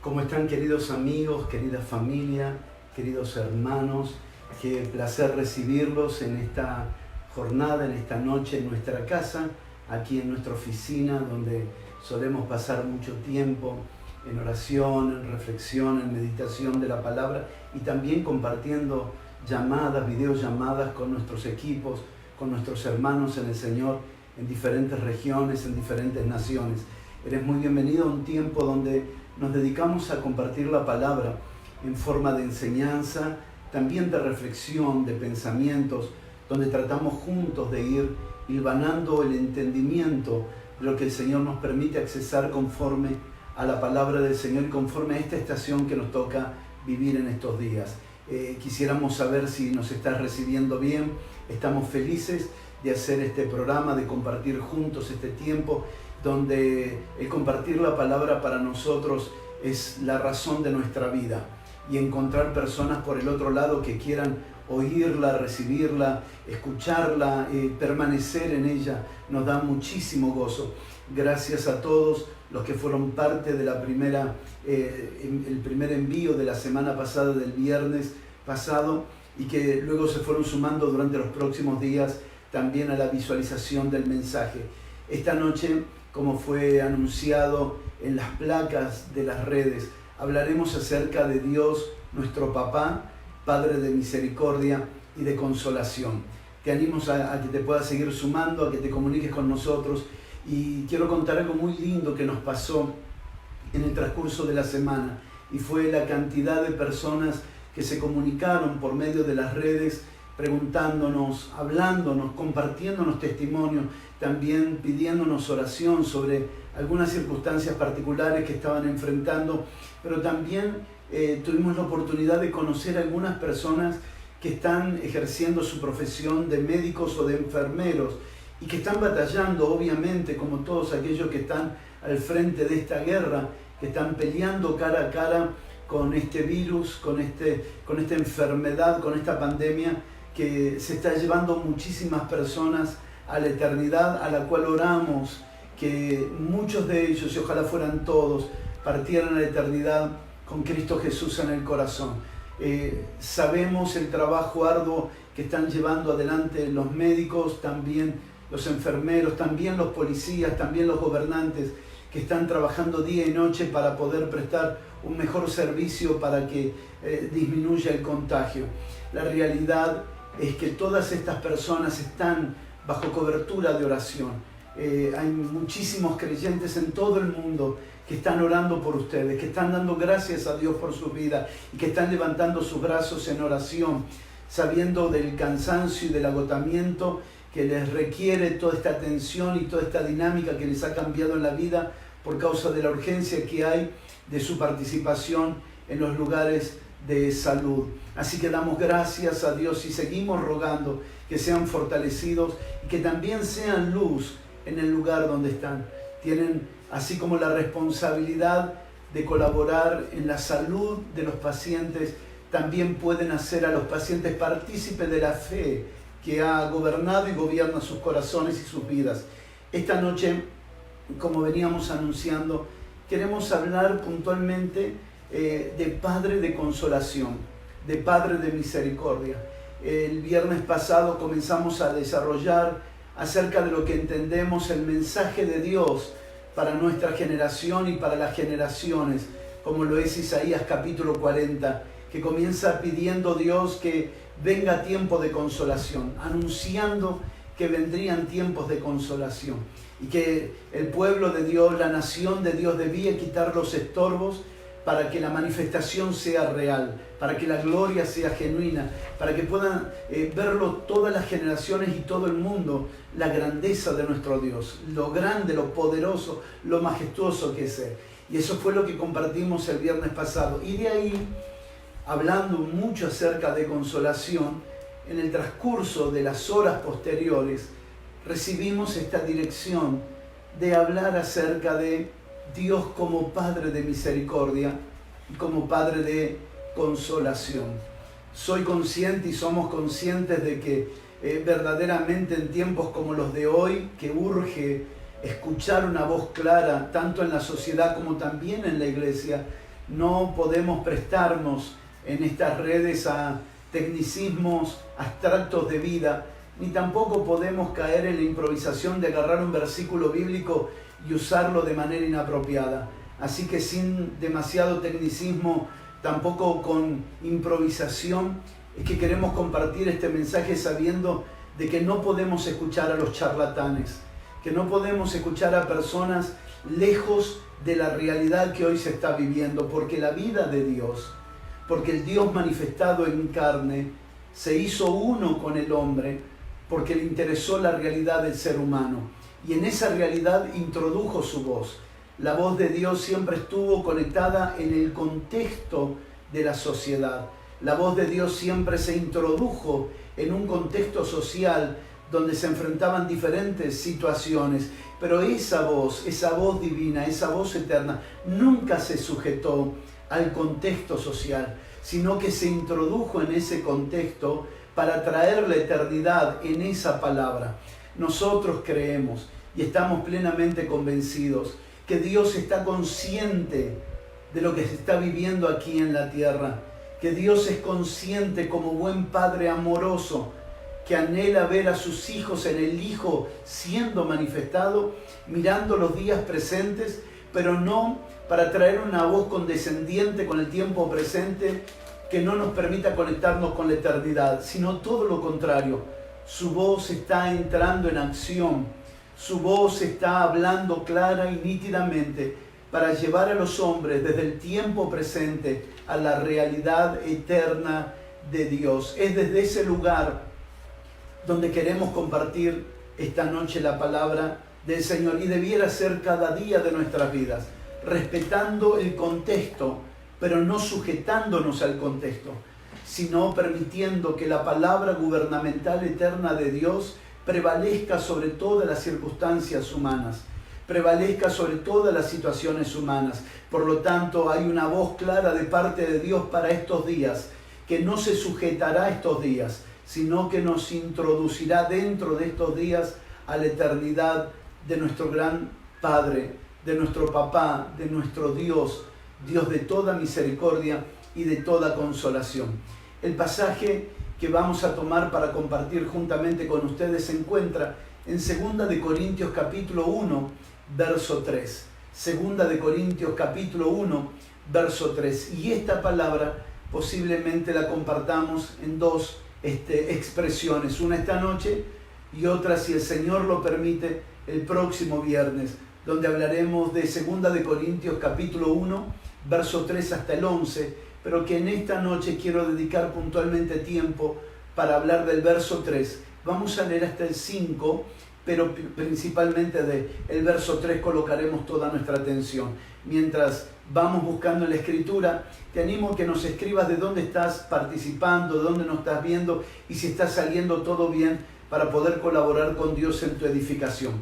¿Cómo están, queridos amigos, querida familia, queridos hermanos? Qué placer recibirlos en esta jornada, en esta noche, en nuestra casa, aquí en nuestra oficina, donde solemos pasar mucho tiempo en oración, en reflexión, en meditación de la palabra y también compartiendo llamadas, videollamadas con nuestros equipos, con nuestros hermanos en el Señor, en diferentes regiones, en diferentes naciones. Eres muy bienvenido a un tiempo donde nos dedicamos a compartir la palabra en forma de enseñanza, también de reflexión, de pensamientos, donde tratamos juntos de ir hilvanando el entendimiento de lo que el Señor nos permite accesar conforme a la palabra del Señor y conforme a esta estación que nos toca vivir en estos días. Quisiéramos saber si nos estás recibiendo bien. Estamos felices de hacer este programa, de compartir juntos este tiempo, donde el compartir la palabra para nosotros es la razón de nuestra vida, y encontrar personas por el otro lado que quieran oírla, recibirla, escucharla, permanecer en ella, nos da muchísimo gozo. Gracias a todos los que fueron parte de la el primer envío de la semana pasada, del viernes pasado, y que luego se fueron sumando durante los próximos días también a la visualización del mensaje. Esta noche, como fue anunciado en las placas de las redes, hablaremos acerca de Dios, nuestro Papá, Padre de misericordia y de consolación. Te animo a que te puedas seguir sumando, a que te comuniques con nosotros, y quiero contar algo muy lindo que nos pasó en el transcurso de la semana, y fue la cantidad de personas que se comunicaron por medio de las redes, preguntándonos, hablándonos, compartiéndonos testimonios, también pidiéndonos oración sobre algunas circunstancias particulares que estaban enfrentando, pero también tuvimos la oportunidad de conocer a algunas personas que están ejerciendo su profesión de médicos o de enfermeros y que están batallando, obviamente, como todos aquellos que están al frente de esta guerra, que están peleando cara a cara con este virus, con esta enfermedad, con esta pandemia que se está llevando muchísimas personas a la eternidad, a la cual oramos que muchos de ellos, y ojalá fueran todos, partieran a la eternidad con Cristo Jesús en el corazón. Sabemos el trabajo arduo que están llevando adelante los médicos, también los enfermeros, también los policías, también los gobernantes, que están trabajando día y noche para poder prestar un mejor servicio para que disminuya el contagio. La realidad es que todas estas personas están bajo cobertura de oración. Hay muchísimos creyentes en todo el mundo que están orando por ustedes, que están dando gracias a Dios por su vida y que están levantando sus brazos en oración, sabiendo del cansancio y del agotamiento que les requiere toda esta atención y toda esta dinámica que les ha cambiado en la vida por causa de la urgencia que hay de su participación en los lugares de salud. Así que damos gracias a Dios y seguimos rogando que sean fortalecidos y que también sean luz en el lugar donde están. Tienen así como la responsabilidad de colaborar en la salud de los pacientes, también pueden hacer a los pacientes partícipes de la fe que ha gobernado y gobierna sus corazones y sus vidas. Esta noche, como veníamos anunciando, queremos hablar puntualmente de Padre de consolación, de Padre de misericordia. El viernes pasado comenzamos a desarrollar acerca de lo que entendemos el mensaje de Dios para nuestra generación y para las generaciones, como lo es Isaías capítulo 40, que comienza pidiendo Dios que venga tiempo de consolación, anunciando que vendrían tiempos de consolación y que el pueblo de Dios, la nación de Dios, debía quitar los estorbos para que la manifestación sea real, para que la gloria sea genuina, para que puedan verlo todas las generaciones y todo el mundo, la grandeza de nuestro Dios, lo grande, lo poderoso, lo majestuoso que es Él. Y eso fue lo que compartimos el viernes pasado. Y de ahí, hablando mucho acerca de consolación, en el transcurso de las horas posteriores, recibimos esta dirección de hablar acerca de Dios como Padre de misericordia y como Padre de consolación. Soy consciente y somos conscientes de que verdaderamente en tiempos como los de hoy, que urge escuchar una voz clara, tanto en la sociedad como también en la iglesia, No podemos prestarnos en estas redes a tecnicismos abstractos de vida, ni tampoco podemos caer en la improvisación de agarrar un versículo bíblico y usarlo de manera inapropiada. Así que sin demasiado tecnicismo, tampoco con improvisación, es que queremos compartir este mensaje sabiendo de que no podemos escuchar a los charlatanes, que no podemos escuchar a personas lejos de la realidad que hoy se está viviendo, porque la vida de Dios, porque el Dios manifestado en carne se hizo uno con el hombre, porque le interesó la realidad del ser humano y en esa realidad introdujo su voz. La voz de Dios siempre estuvo conectada en el contexto de la sociedad. La voz de Dios siempre se introdujo en un contexto social donde se enfrentaban diferentes situaciones, pero esa voz divina, esa voz eterna, nunca se sujetó al contexto social, sino que se introdujo en ese contexto para traer la eternidad en esa palabra. Nosotros creemos y estamos plenamente convencidos que Dios está consciente de lo que se está viviendo aquí en la tierra, que Dios es consciente como buen Padre amoroso, que anhela ver a sus hijos en el Hijo siendo manifestado, mirando los días presentes, pero no para traer una voz condescendiente con el tiempo presente que no nos permita conectarnos con la eternidad, sino todo lo contrario. Su voz está entrando en acción, su voz está hablando clara y nítidamente para llevar a los hombres desde el tiempo presente a la realidad eterna de Dios. Es desde ese lugar donde queremos compartir esta noche la palabra del Señor, y debiera ser cada día de nuestras vidas, respetando el contexto, pero no sujetándonos al contexto, sino permitiendo que la palabra gubernamental eterna de Dios prevalezca sobre todas las circunstancias humanas, prevalezca sobre todas las situaciones humanas. Por lo tanto, hay una voz clara de parte de Dios para estos días, que no se sujetará a estos días, sino que nos introducirá dentro de estos días a la eternidad de nuestro gran Padre, de nuestro Papá, de nuestro Dios, Dios de toda misericordia y de toda consolación. El pasaje que vamos a tomar para compartir juntamente con ustedes se encuentra en 2 de Corintios capítulo 1, verso 3. 2 de Corintios capítulo 1, verso 3. Y esta palabra posiblemente la compartamos en dos expresiones, una esta noche y otra, si el Señor lo permite, el próximo viernes, donde hablaremos de 2 de Corintios capítulo 1, verso 3 hasta el 11, pero que en esta noche quiero dedicar puntualmente tiempo para hablar del verso 3. Vamos a leer hasta el 5, pero principalmente del verso 3 colocaremos toda nuestra atención. Mientras vamos buscando en la Escritura, te animo a que nos escribas de dónde estás participando, de dónde nos estás viendo y si está saliendo todo bien para poder colaborar con Dios en tu edificación.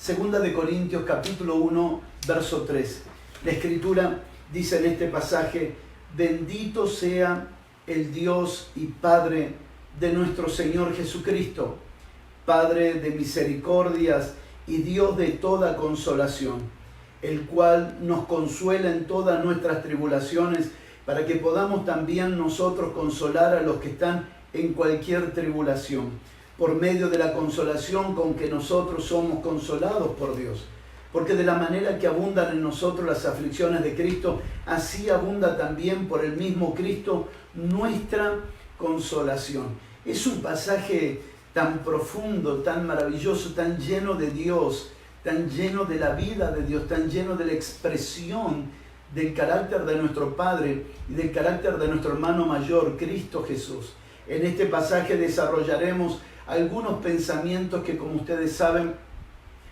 2 de Corintios capítulo 1, verso 3. La Escritura dice en este pasaje: bendito sea el Dios y Padre de nuestro Señor Jesucristo, Padre de misericordias y Dios de toda consolación, el cual nos consuela en todas nuestras tribulaciones, para que podamos también nosotros consolar a los que están en cualquier tribulación, por medio de la consolación con que nosotros somos consolados por Dios. Porque de la manera que abundan en nosotros las aflicciones de Cristo, así abunda también por el mismo Cristo nuestra consolación. Es un pasaje tan profundo, tan maravilloso, tan lleno de Dios, tan lleno de la vida de Dios, tan lleno de la expresión del carácter de nuestro Padre y del carácter de nuestro hermano mayor, Cristo Jesús. En este pasaje desarrollaremos algunos pensamientos que, como ustedes saben,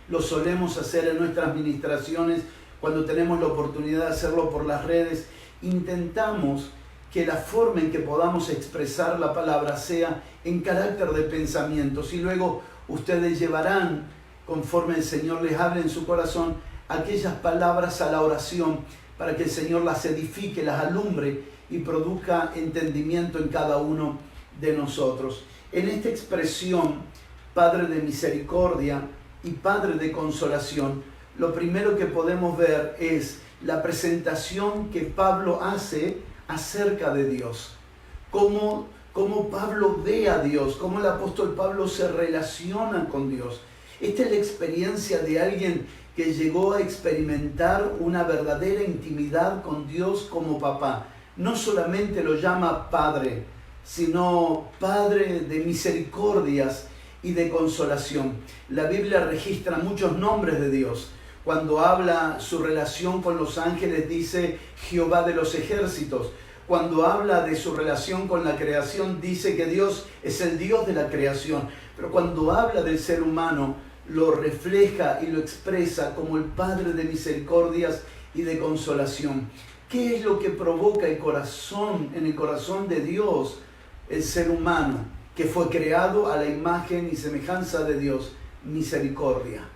lo solemos hacer en nuestras ministraciones cuando tenemos la oportunidad de hacerlo por las redes. Intentamos que la forma en que podamos expresar la palabra sea en carácter de pensamientos, y luego ustedes llevarán, conforme el Señor les hable en su corazón, aquellas palabras a la oración para que el Señor las edifique, las alumbre y produzca entendimiento en cada uno de nosotros. En esta expresión, Padre de misericordia y Padre de consolación, lo primero que podemos ver es la presentación que Pablo hace acerca de Dios. Cómo Pablo ve a Dios, cómo el apóstol Pablo se relaciona con Dios. Esta es la experiencia de alguien que llegó a experimentar una verdadera intimidad con Dios como papá. No solamente lo llama Padre, sino Padre de misericordias y de consolación. La Biblia registra muchos nombres de Dios. Cuando habla su relación con los ángeles dice Jehová de los ejércitos. Cuando habla de su relación con la creación dice que Dios es el Dios de la creación. Pero cuando habla del ser humano lo refleja y lo expresa como el Padre de misericordias y de consolación. ¿Qué es lo que provoca en el corazón de Dios el ser humano que fue creado a la imagen y semejanza de Dios? Misericordia.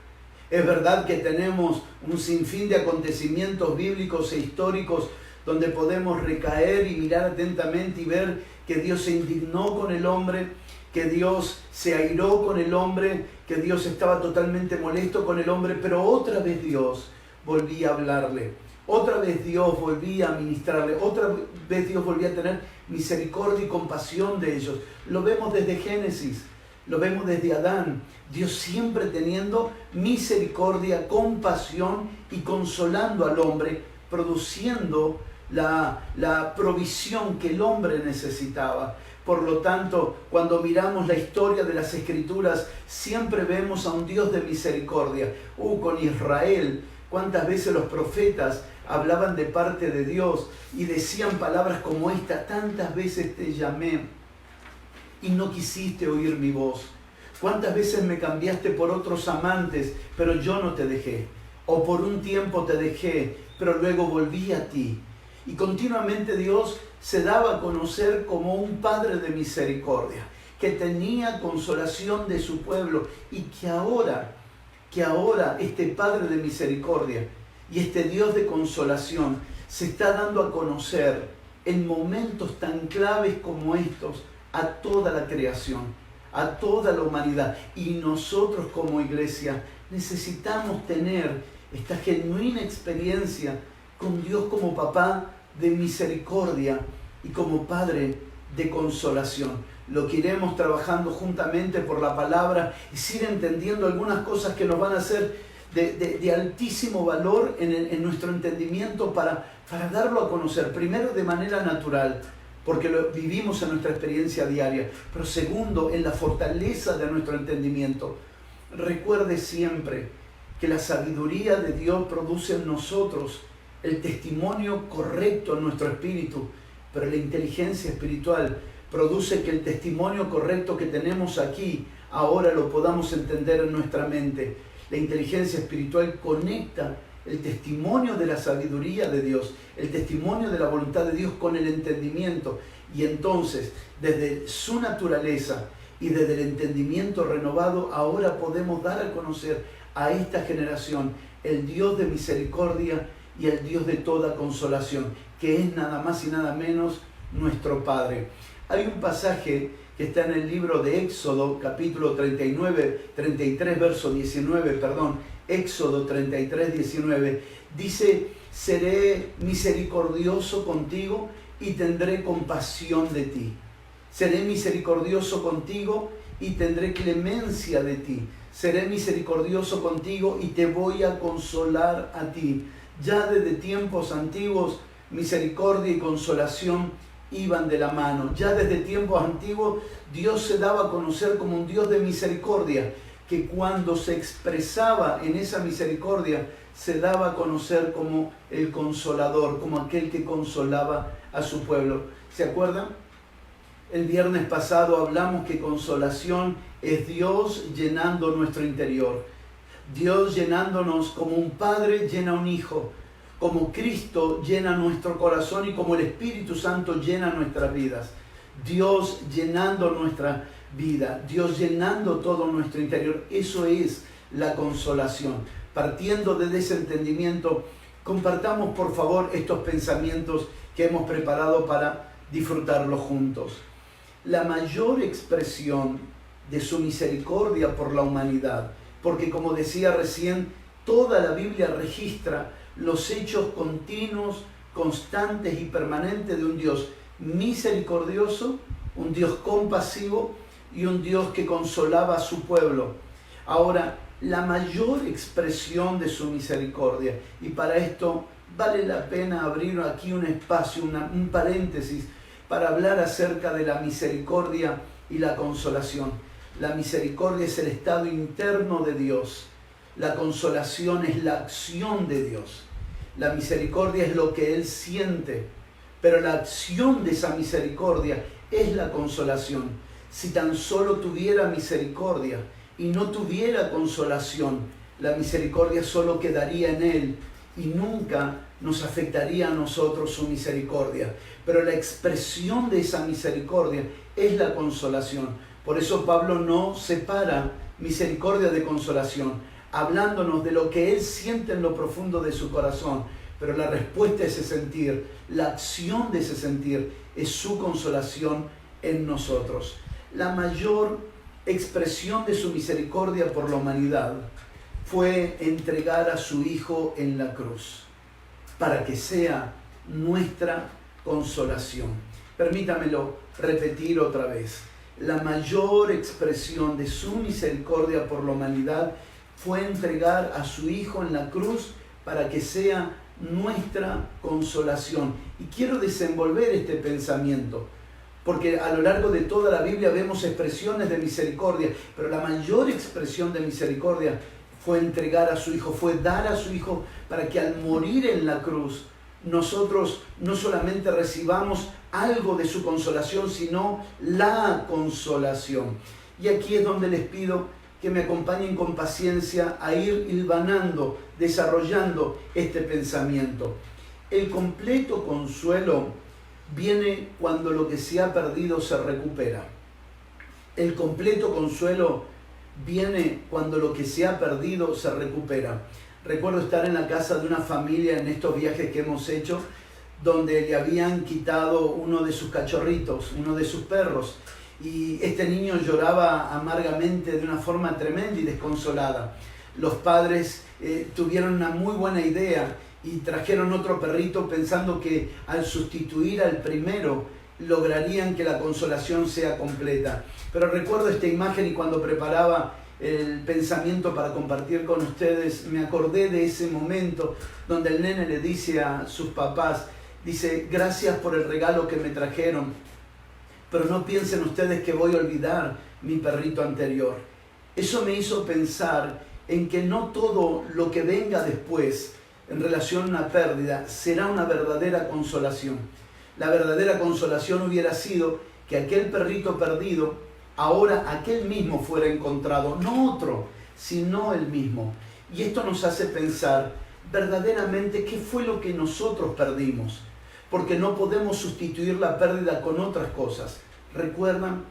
Es verdad que tenemos un sinfín de acontecimientos bíblicos e históricos donde podemos recaer y mirar atentamente y ver que Dios se indignó con el hombre, que Dios se airó con el hombre, que Dios estaba totalmente molesto con el hombre, pero otra vez Dios volvía a hablarle, otra vez Dios volvía a ministrarle, otra vez Dios volvía a tener misericordia y compasión de ellos. Lo vemos desde Génesis, lo vemos desde Adán, Dios siempre teniendo misericordia, compasión y consolando al hombre, produciendo la provisión que el hombre necesitaba. Por lo tanto, cuando miramos la historia de las Escrituras, siempre vemos a un Dios de misericordia. Con Israel, cuántas veces los profetas hablaban de parte de Dios y decían palabras como esta: tantas veces te llamé y no quisiste oír mi voz. Cuántas veces me cambiaste por otros amantes, pero yo no te dejé. O por un tiempo te dejé, pero luego volví a ti. Y continuamente Dios se daba a conocer como un Padre de misericordia, que tenía consolación de su pueblo y que ahora este Padre de misericordia y este Dios de consolación se está dando a conocer en momentos tan claves como estos a toda la creación, a toda la humanidad. Y nosotros como iglesia necesitamos tener esta genuina experiencia con Dios como papá de misericordia y como Padre de consolación. Lo que iremos trabajando juntamente por la palabra es ir entendiendo algunas cosas que nos van a ser de altísimo valor en nuestro entendimiento para darlo a conocer. Primero, de manera natural, porque lo vivimos en nuestra experiencia diaria. Pero segundo, en la fortaleza de nuestro entendimiento. Recuerde siempre que la sabiduría de Dios produce en nosotros el testimonio correcto en nuestro espíritu, pero la inteligencia espiritual produce que el testimonio correcto que tenemos aquí ahora lo podamos entender en nuestra mente. La inteligencia espiritual conecta el testimonio de la sabiduría de Dios, el testimonio de la voluntad de Dios con el entendimiento, y entonces desde su naturaleza y desde el entendimiento renovado ahora podemos dar a conocer a esta generación el Dios de misericordia y el Dios de toda consolación, que es nada más y nada menos nuestro Padre. Hay un pasaje que está en el libro de Éxodo, capítulo 33, verso 19, Éxodo 33, 19, dice: seré misericordioso contigo y tendré compasión de ti. Seré misericordioso contigo y tendré clemencia de ti. Seré misericordioso contigo y te voy a consolar a ti. Ya desde tiempos antiguos, misericordia y consolación iban de la mano. Ya desde tiempos antiguos, Dios se daba a conocer como un Dios de misericordia, que cuando se expresaba en esa misericordia, se daba a conocer como el consolador, como aquel que consolaba a su pueblo. ¿Se acuerdan? El viernes pasado hablamos que consolación es Dios llenando nuestro interior. Dios llenándonos como un padre llena a un hijo, como Cristo llena nuestro corazón y como el Espíritu Santo llena nuestras vidas. Dios llenando nuestra vida, Dios llenando todo nuestro interior. Eso es la consolación. Partiendo de ese entendimiento, compartamos por favor estos pensamientos que hemos preparado para disfrutarlos juntos. La mayor expresión de su misericordia por la humanidad, porque como decía recién, toda la Biblia registra los hechos continuos, constantes y permanentes de un Dios misericordioso, un Dios compasivo y un Dios que consolaba a su pueblo. Ahora, la mayor expresión de su misericordia, y para esto vale la pena abrir aquí un espacio, un paréntesis, para hablar acerca de la misericordia y la consolación. La misericordia es el estado interno de Dios. La consolación es la acción de Dios. La misericordia es lo que Él siente, pero la acción de esa misericordia es la consolación. Si tan solo tuviera misericordia y no tuviera consolación, la misericordia solo quedaría en Él y nunca nos afectaría a nosotros su misericordia. Pero la expresión de esa misericordia es la consolación. Por eso Pablo no separa misericordia de consolación, hablándonos de lo que Él siente en lo profundo de su corazón. Pero la respuesta a ese sentir, la acción de ese sentir, es su consolación en nosotros. La mayor expresión de su misericordia por la humanidad fue entregar a su Hijo en la cruz, para que sea nuestra consolación. Permítamelo repetir otra vez. La mayor expresión de su misericordia por la humanidad fue entregar a su Hijo en la cruz para que sea nuestra consolación. Y quiero desenvolver este pensamiento, porque a lo largo de toda la Biblia vemos expresiones de misericordia, pero la mayor expresión de misericordia fue entregar a su Hijo, fue dar a su Hijo para que al morir en la cruz nosotros no solamente recibamos algo de su consolación, sino la consolación. Y aquí es donde les pido que me acompañen con paciencia a ir hilvanando, desarrollando este pensamiento. El completo consuelo viene cuando lo que se ha perdido se recupera. El completo consuelo viene cuando lo que se ha perdido se recupera. Recuerdo estar en la casa de una familia en estos viajes que hemos hecho, donde le habían quitado uno de sus cachorritos, uno de sus perros, y este niño lloraba amargamente de una forma tremenda y desconsolada. Los padres tuvieron una muy buena idea y trajeron otro perrito pensando que al sustituir al primero lograrían que la consolación sea completa. Pero recuerdo esta imagen y cuando preparaba el pensamiento para compartir con ustedes, me acordé de ese momento donde el nene le dice a sus papás, dice, gracias por el regalo que me trajeron, pero no piensen ustedes que voy a olvidar mi perrito anterior. Eso me hizo pensar en que no todo lo que venga después en relación a una pérdida será una verdadera consolación. La verdadera consolación hubiera sido que aquel perrito perdido, ahora aquel mismo fuera encontrado, no otro, sino el mismo. Y esto nos hace pensar verdaderamente qué fue lo que nosotros perdimos, porque no podemos sustituir la pérdida con otras cosas. ¿Recuerdan?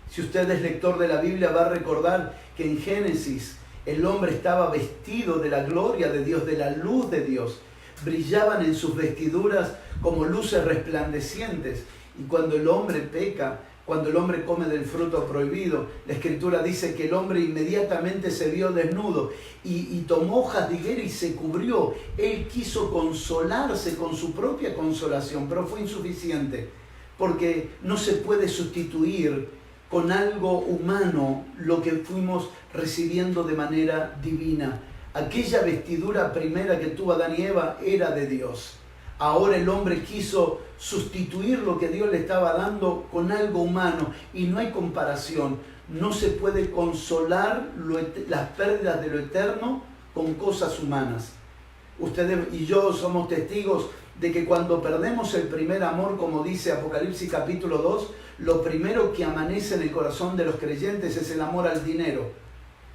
Si usted es lector de la Biblia va a recordar que en Génesis el hombre estaba vestido de la gloria de Dios, de la luz de Dios. Brillaban en sus vestiduras como luces resplandecientes. Y cuando el hombre peca, cuando el hombre come del fruto prohibido, la Escritura dice que el hombre inmediatamente se vio desnudo y tomó hojas de higuera y se cubrió. Él quiso consolarse con su propia consolación, pero fue insuficiente, porque no se puede sustituir con algo humano lo que fuimos recibiendo de manera divina. Aquella vestidura primera que tuvo Adán y Eva era de Dios. Ahora el hombre quiso sustituir lo que Dios le estaba dando con algo humano y no hay comparación. No se puede consolar las pérdidas de lo eterno con cosas humanas. Ustedes y yo somos testigos de que cuando perdemos el primer amor, como dice Apocalipsis capítulo 2, lo primero que amanece en el corazón de los creyentes es el amor al dinero,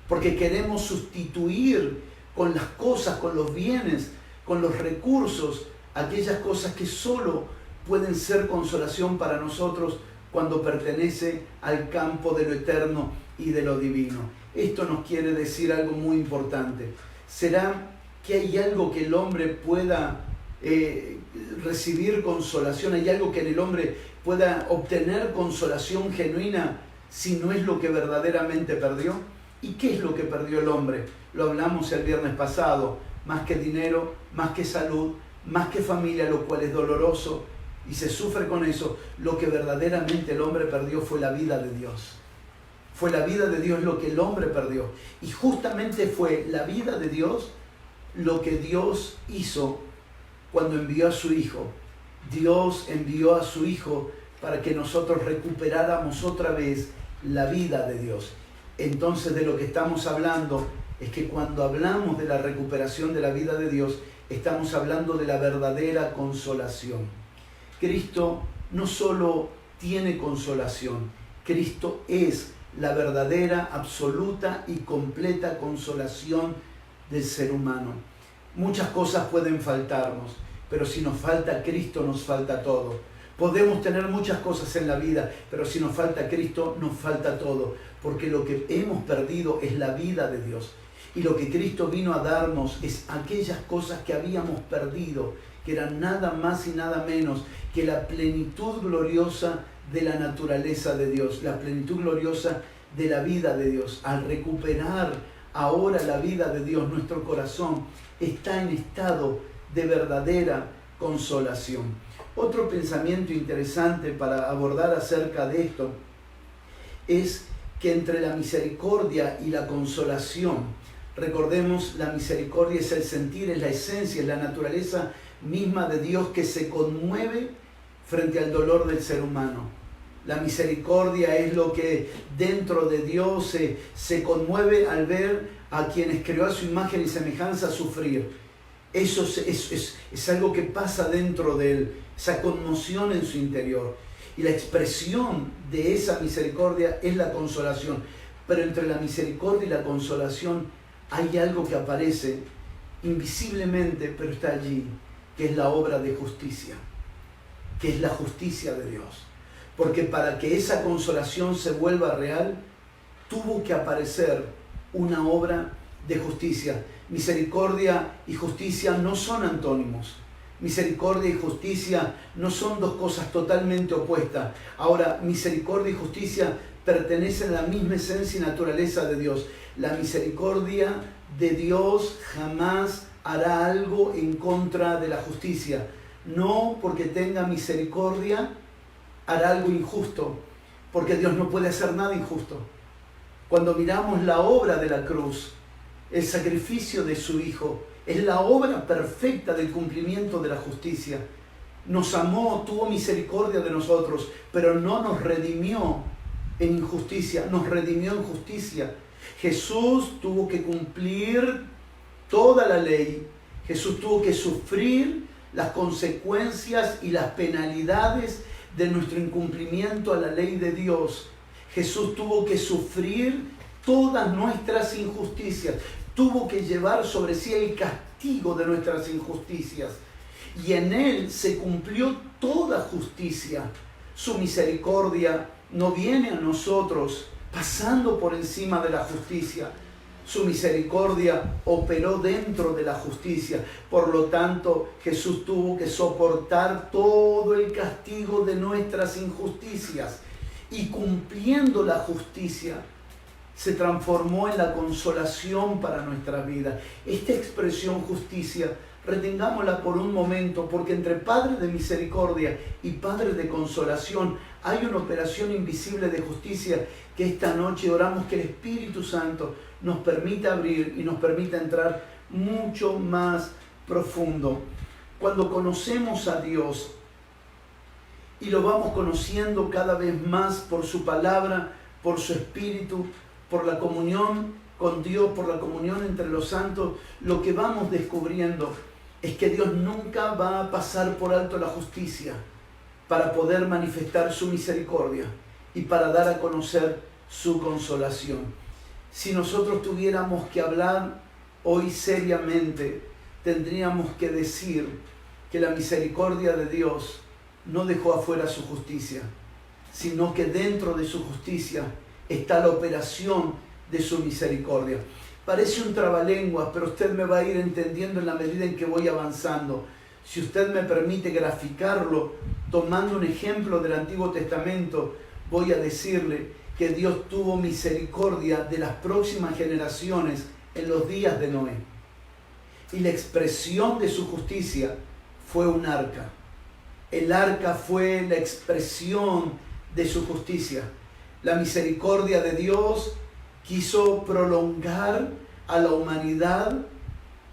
porque queremos sustituir con las cosas, con los bienes, con los recursos, aquellas cosas que solo pueden ser consolación para nosotros cuando pertenece al campo de lo eterno y de lo divino. Esto nos quiere decir algo muy importante. ¿Será que hay algo que el hombre pueda recibir consolación? ¿Hay algo que en el hombre pueda obtener consolación genuina si no es lo que verdaderamente perdió? ¿Y qué es lo que perdió el hombre? Lo hablamos el viernes pasado. más que dinero, más que salud, más que familia, lo cual es doloroso y se sufre con eso. Lo que verdaderamente el hombre perdió fue la vida de Dios. Fue la vida de Dios lo que el hombre perdió. Y justamente fue la vida de Dios lo que Dios hizo cuando envió a su Hijo. Dios envió a su Hijo para que nosotros recuperáramos otra vez la vida de Dios. Entonces, de lo que estamos hablando es que cuando hablamos de la recuperación de la vida de Dios, estamos hablando de la verdadera consolación. Cristo no solo tiene consolación, Cristo es la verdadera, absoluta y completa consolación del ser humano. Muchas cosas pueden faltarnos, pero si nos falta Cristo, nos falta todo. Podemos tener muchas cosas en la vida, pero si nos falta Cristo, nos falta todo, porque lo que hemos perdido es la vida de Dios. Y lo que Cristo vino a darnos es aquellas cosas que habíamos perdido, que eran nada más y nada menos que la plenitud gloriosa de la naturaleza de Dios, la plenitud gloriosa de la vida de Dios. Al recuperar ahora la vida de Dios, nuestro corazón está en estado de verdadera consolación. Otro pensamiento interesante para abordar acerca de esto es que entre la misericordia y la consolación, recordemos, la misericordia es el sentir, es la esencia, es la naturaleza misma de Dios que se conmueve frente al dolor del ser humano. La misericordia es lo que dentro de Dios se conmueve al ver a quienes creó a su imagen y semejanza sufrir. Eso es algo que pasa dentro de él, esa conmoción en su interior. Y la expresión de esa misericordia es la consolación. Pero entre la misericordia y la consolación hay algo que aparece invisiblemente, pero está allí, que es la obra de justicia, que es la justicia de Dios. Porque para que esa consolación se vuelva real, tuvo que aparecer una obra de justicia. Misericordia y justicia no son antónimos. Misericordia y justicia no son dos cosas totalmente opuestas. Ahora, misericordia y justicia pertenecen a la misma esencia y naturaleza de Dios. La misericordia de Dios jamás hará algo en contra de la justicia. No porque tenga misericordia hará algo injusto, porque Dios no puede hacer nada injusto. Cuando miramos la obra de la cruz, el sacrificio de su Hijo, es la obra perfecta del cumplimiento de la justicia. Nos amó, tuvo misericordia de nosotros, pero no nos redimió en injusticia, nos redimió en justicia. Jesús tuvo que cumplir toda la ley. Jesús tuvo que sufrir las consecuencias y las penalidades de nuestro incumplimiento a la ley de Dios. Jesús tuvo que sufrir todas nuestras injusticias. Tuvo que llevar sobre sí el castigo de nuestras injusticias. Y en Él se cumplió toda justicia. Su misericordia no viene a nosotros pasando por encima de la justicia. Su misericordia operó dentro de la justicia. Por lo tanto, Jesús tuvo que soportar todo el castigo de nuestras injusticias. Y cumpliendo la justicia, se transformó en la consolación para nuestra vida. Esta expresión justicia, retengámosla por un momento, porque entre Padre de misericordia y Padre de consolación hay una operación invisible de justicia que esta noche oramos que el Espíritu Santo nos permita abrir y nos permita entrar mucho más profundo. Cuando conocemos a Dios y lo vamos conociendo cada vez más por su palabra, por su Espíritu, por la comunión con Dios, por la comunión entre los santos, lo que vamos descubriendo es que Dios nunca va a pasar por alto la justicia para poder manifestar su misericordia y para dar a conocer su consolación. Si nosotros tuviéramos que hablar hoy seriamente, tendríamos que decir que la misericordia de Dios no dejó afuera su justicia, sino que dentro de su justicia está la operación de su misericordia. Parece un trabalenguas, pero usted me va a ir entendiendo en la medida en que voy avanzando. Si usted me permite graficarlo, tomando un ejemplo del Antiguo Testamento, voy a decirle que Dios tuvo misericordia de las próximas generaciones en los días de Noé. y la expresión de su justicia fue un arca. El arca fue la expresión de su justicia. La misericordia de Dios quiso prolongar a la humanidad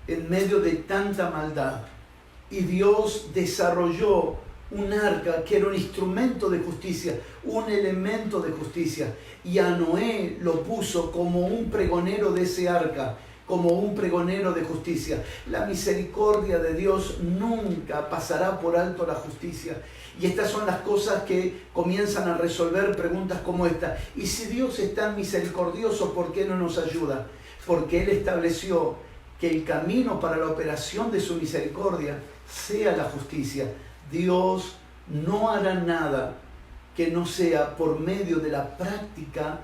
en medio de tanta maldad. Y Dios desarrolló un arca que era un instrumento de justicia, un elemento de justicia. Y a Noé lo puso como un pregonero de ese arca, como un pregonero de justicia. La misericordia de Dios nunca pasará por alto la justicia. Y estas son las cosas que comienzan a resolver preguntas como esta. Y si Dios es tan misericordioso, ¿por qué no nos ayuda? Porque Él estableció que el camino para la operación de su misericordia sea la justicia. Dios no hará nada que no sea por medio de la práctica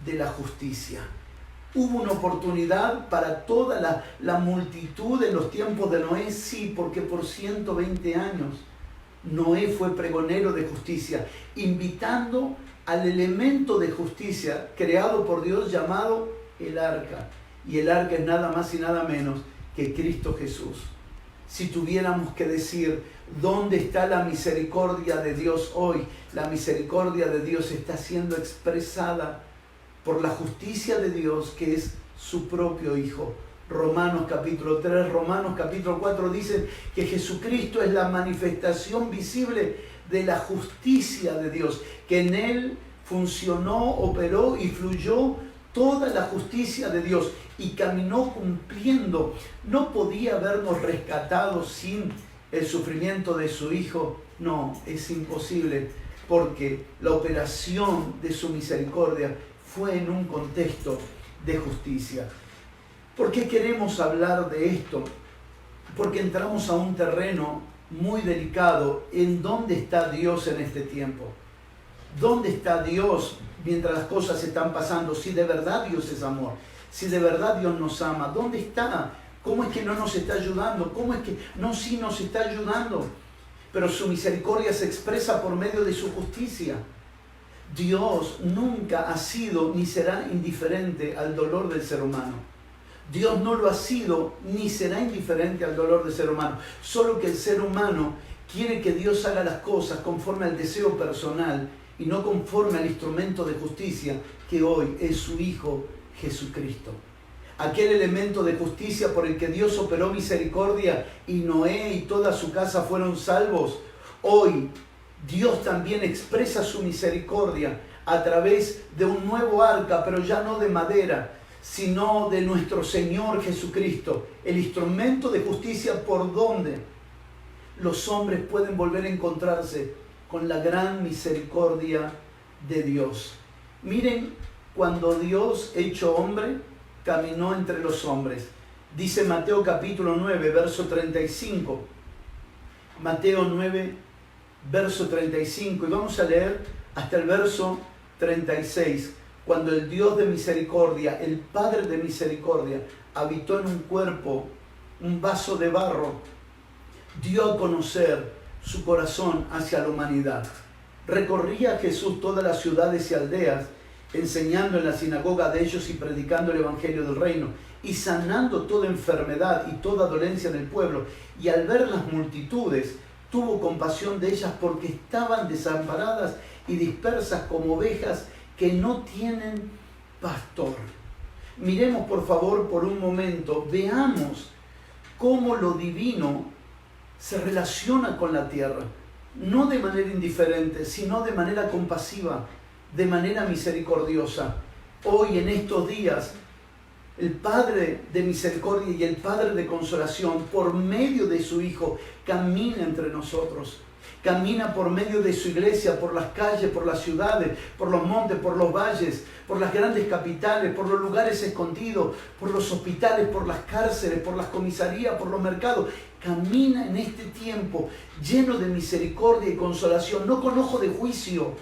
de la justicia. ¿Hubo una oportunidad para toda la multitud en los tiempos de Noé? Sí, porque por 120 años Noé fue pregonero de justicia, invitando al elemento de justicia creado por Dios llamado el arca. Y el arca es nada más y nada menos que Cristo Jesús. Si tuviéramos que decir, ¿dónde está la misericordia de Dios hoy? La misericordia de Dios está siendo expresada por la justicia de Dios, que es su propio Hijo. Romanos capítulo 3, Romanos capítulo 4 dicen que Jesucristo es la manifestación visible de la justicia de Dios, que en Él funcionó, operó y fluyó toda la justicia de Dios y caminó cumpliendo. No podía habernos rescatado sin el sufrimiento de su Hijo. No, es imposible, porque la operación de su misericordia fue en un contexto de justicia. ¿Por qué queremos hablar de esto? Porque entramos a un terreno muy delicado. ¿En dónde está Dios en este tiempo? ¿Dónde está Dios mientras las cosas están pasando? Si de verdad Dios es amor, si de verdad Dios nos ama, ¿dónde está? ¿Cómo es que no nos está ayudando? ¿Cómo es que no? Sí nos está ayudando, pero su misericordia se expresa por medio de su justicia. Dios nunca ha sido ni será indiferente al dolor del ser humano. Dios no lo ha sido ni será indiferente al dolor del ser humano. Solo que el ser humano quiere que Dios haga las cosas conforme al deseo personal y no conforme al instrumento de justicia que hoy es su Hijo Jesucristo. Aquel elemento de justicia por el que Dios operó misericordia y Noé y toda su casa fueron salvos. Hoy Dios también expresa su misericordia a través de un nuevo arca, pero ya no de madera, sino de nuestro Señor Jesucristo, el instrumento de justicia por donde los hombres pueden volver a encontrarse con la gran misericordia de Dios. Miren, cuando Dios, hecho hombre, caminó entre los hombres. Dice Mateo capítulo 9, verso 35. Mateo 9, verso 35. Y vamos a leer hasta el verso 36. Cuando el Dios de misericordia, el Padre de misericordia, habitó en un cuerpo, un vaso de barro, dio a conocer su corazón hacia la humanidad. Recorría Jesús todas las ciudades y aldeas, enseñando en la sinagoga de ellos y predicando el evangelio del reino, y sanando toda enfermedad y toda dolencia en el pueblo. Y al ver las multitudes, tuvo compasión de ellas, porque estaban desamparadas y dispersas como ovejas que no tienen pastor. Miremos por favor por un momento, veamos cómo lo divino se relaciona con la tierra, no de manera indiferente, sino de manera compasiva, de manera misericordiosa. Hoy en estos días, el Padre de misericordia y el Padre de consolación, por medio de su Hijo, camina entre nosotros. Camina por medio de su iglesia, por las calles, por las ciudades, por los montes, por los valles, por las grandes capitales, por los lugares escondidos, por los hospitales, por las cárceles, por las comisarías, por los mercados. Camina en este tiempo lleno de misericordia y consolación, no con ojo de juicio,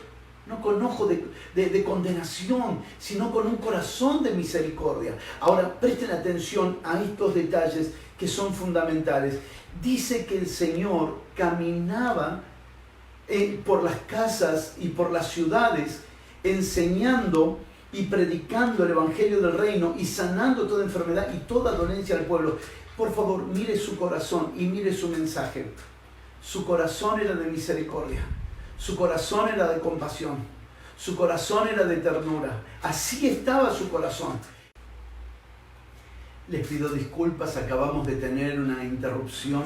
no con ojo de condenación, sino con un corazón de misericordia. Ahora, presten atención a estos detalles que son fundamentales. Dice que el Señor caminaba por las casas y por las ciudades, enseñando y predicando el evangelio del reino y sanando toda enfermedad y toda dolencia al pueblo. Por favor, mire su corazón y mire su mensaje. Su corazón era de misericordia. Su corazón era de compasión. Su corazón era de ternura. Así estaba su corazón. Les pido disculpas, acabamos de tener una interrupción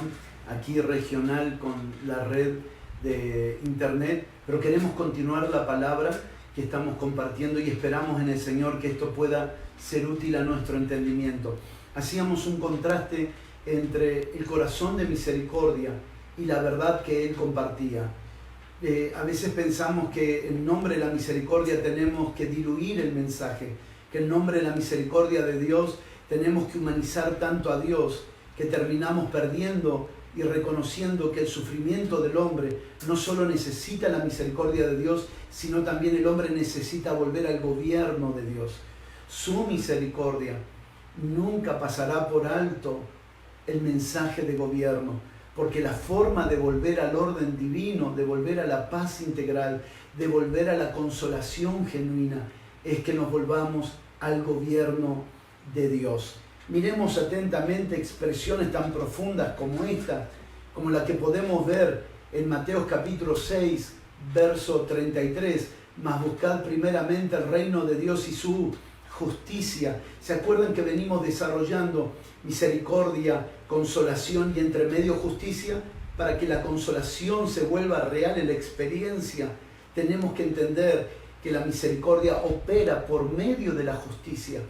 aquí regional con la red de internet, pero queremos continuar la palabra que estamos compartiendo y esperamos en el Señor que esto pueda ser útil a nuestro entendimiento. Hacíamos un contraste entre el corazón de misericordia y la verdad que Él compartía. A veces pensamos que en nombre de la misericordia tenemos que diluir el mensaje, que en nombre de la misericordia de Dios tenemos que humanizar tanto a Dios que terminamos perdiendo y reconociendo que el sufrimiento del hombre no solo necesita la misericordia de Dios, sino también el hombre necesita volver al gobierno de Dios. Su misericordia nunca pasará por alto el mensaje de gobierno, porque la forma de volver al orden divino, de volver a la paz integral, de volver a la consolación genuina, es que nos volvamos al gobierno de Dios. Miremos atentamente expresiones tan profundas como esta, como la que podemos ver en Mateo capítulo 6, verso 33. Mas buscad primeramente el reino de Dios y su justicia. ¿Se acuerdan que venimos desarrollando misericordia, consolación y entre medio justicia? Para que la consolación se vuelva real en la experiencia, tenemos que entender que la misericordia opera por medio de la justicia.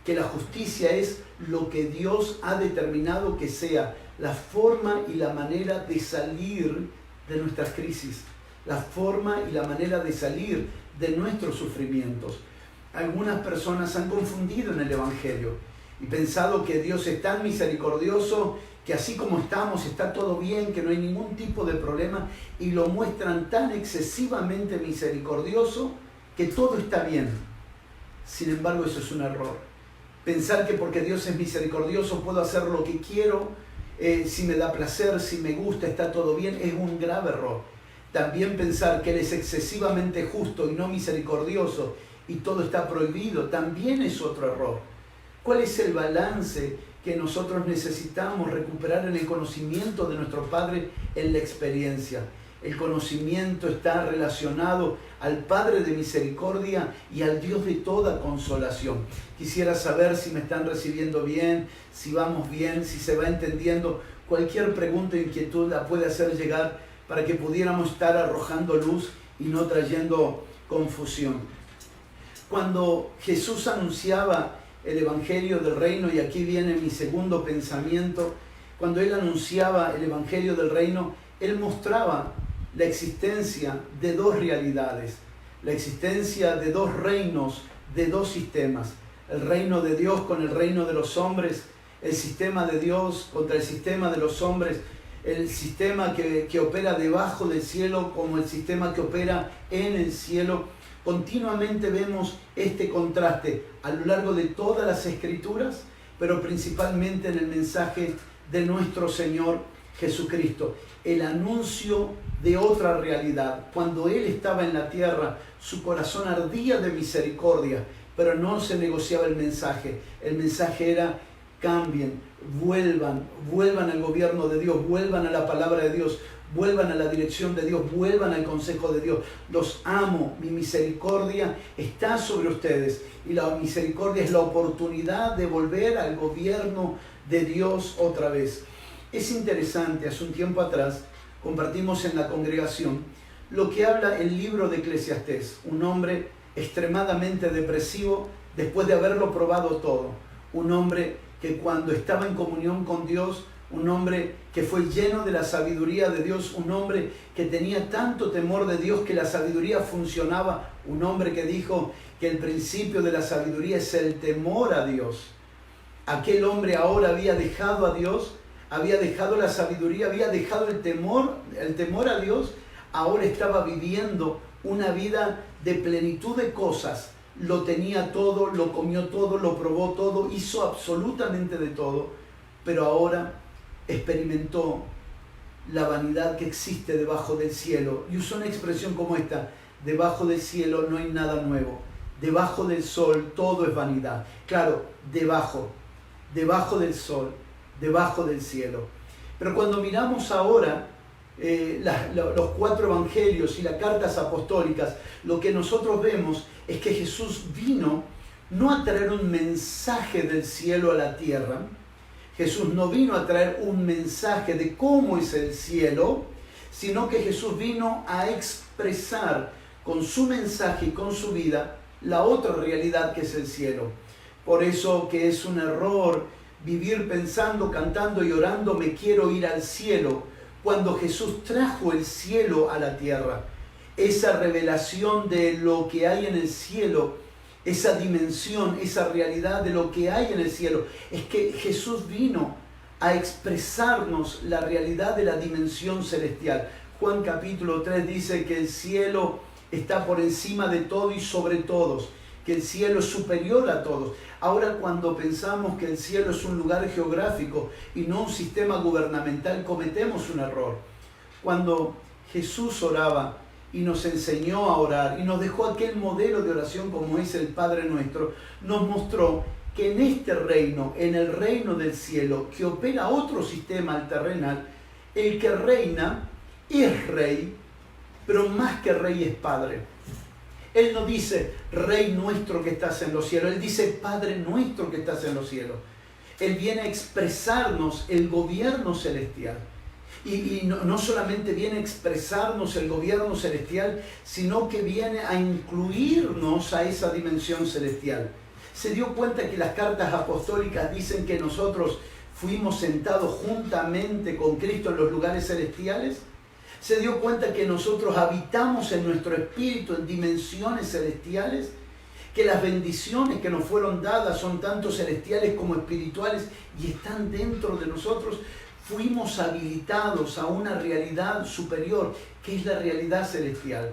Que la justicia es lo que Dios ha determinado que sea la forma y la manera de salir de nuestras crisis, la forma y la manera de salir de nuestros sufrimientos. Algunas personas han confundido en el Evangelio y pensado que Dios es tan misericordioso que así como estamos está todo bien, que no hay ningún tipo de problema, y lo muestran tan excesivamente misericordioso que todo está bien. Sin embargo, eso es un error. Pensar que porque Dios es misericordioso puedo hacer lo que quiero, si me da placer, si me gusta, está todo bien, es un grave error. También pensar que Él es excesivamente justo y no misericordioso y todo está prohibido, también es otro error. ¿Cuál es el balance que nosotros necesitamos recuperar en el conocimiento de nuestro Padre en la experiencia? El conocimiento está relacionado al Padre de misericordia y al Dios de toda consolación. Quisiera saber si me están recibiendo bien, si vamos bien, si se va entendiendo. Cualquier pregunta o inquietud la puede hacer llegar para que pudiéramos estar arrojando luz y no trayendo confusión. Cuando Jesús anunciaba el Evangelio del Reino, y aquí viene mi segundo pensamiento, cuando Él anunciaba el Evangelio del Reino, Él mostraba la existencia de dos realidades, la existencia de dos reinos, de dos sistemas, el reino de Dios con el reino de los hombres, el sistema de Dios contra el sistema de los hombres, el sistema que opera debajo del cielo como el sistema que opera en el cielo. Continuamente vemos este contraste a lo largo de todas las Escrituras, pero principalmente en el mensaje de nuestro Señor Jesucristo. El anuncio de otra realidad. Cuando Él estaba en la tierra, su corazón ardía de misericordia, pero no se negociaba el mensaje. El mensaje era: cambien, vuelvan al gobierno de Dios, vuelvan a la palabra de Dios, vuelvan a la dirección de Dios, vuelvan al consejo de Dios. Los amo, mi misericordia está sobre ustedes. Y la misericordia es la oportunidad de volver al gobierno de Dios otra vez. Es interesante, hace un tiempo atrás compartimos en la congregación lo que habla el libro de Eclesiastés, un hombre extremadamente depresivo después de haberlo probado todo, un hombre que cuando estaba en comunión con Dios, un hombre que fue lleno de la sabiduría de Dios, un hombre que tenía tanto temor de Dios que la sabiduría funcionaba, un hombre que dijo que el principio de la sabiduría es el temor a Dios. Aquel hombre ahora había dejado a Dios, había dejado la sabiduría, había dejado el temor a Dios, ahora estaba viviendo una vida de plenitud de cosas. Lo tenía todo, lo comió todo, lo probó todo, hizo absolutamente de todo, pero ahora experimentó la vanidad que existe debajo del cielo. Y usó una expresión como esta: debajo del cielo no hay nada nuevo, debajo del sol todo es vanidad. Claro, debajo del sol, debajo del cielo. Pero cuando miramos ahora los 4 evangelios y las cartas apostólicas, lo que nosotros vemos es que Jesús vino no a traer un mensaje del cielo a la tierra. Jesús no vino a traer un mensaje de cómo es el cielo, sino que Jesús vino a expresar con su mensaje y con su vida la otra realidad que es el cielo. Por eso que es un error vivir pensando, cantando y orando, me quiero ir al cielo, cuando Jesús trajo el cielo a la tierra. Esa revelación de lo que hay en el cielo, esa dimensión, esa realidad de lo que hay en el cielo, es que Jesús vino a expresarnos la realidad de la dimensión celestial. Juan capítulo 3 dice que el cielo está por encima de todo y sobre todos, que el cielo es superior a todos. Ahora, cuando pensamos que el cielo es un lugar geográfico y no un sistema gubernamental, cometemos un error. Cuando Jesús oraba y nos enseñó a orar y nos dejó aquel modelo de oración como es el Padre Nuestro, nos mostró que en este reino, en el reino del cielo, que opera otro sistema terrenal, el que reina es rey, pero más que rey es padre. Él no dice, Rey nuestro que estás en los cielos. Él dice, Padre nuestro que estás en los cielos. Él viene a expresarnos el gobierno celestial. Y no solamente viene a expresarnos el gobierno celestial, sino que viene a incluirnos a esa dimensión celestial. ¿Se dio cuenta que las cartas apostólicas dicen que nosotros fuimos sentados juntamente con Cristo en los lugares celestiales? ¿Se dio cuenta que nosotros habitamos en nuestro espíritu en dimensiones celestiales? Que las bendiciones que nos fueron dadas son tanto celestiales como espirituales y están dentro de nosotros. Fuimos habilitados a una realidad superior, que es la realidad celestial.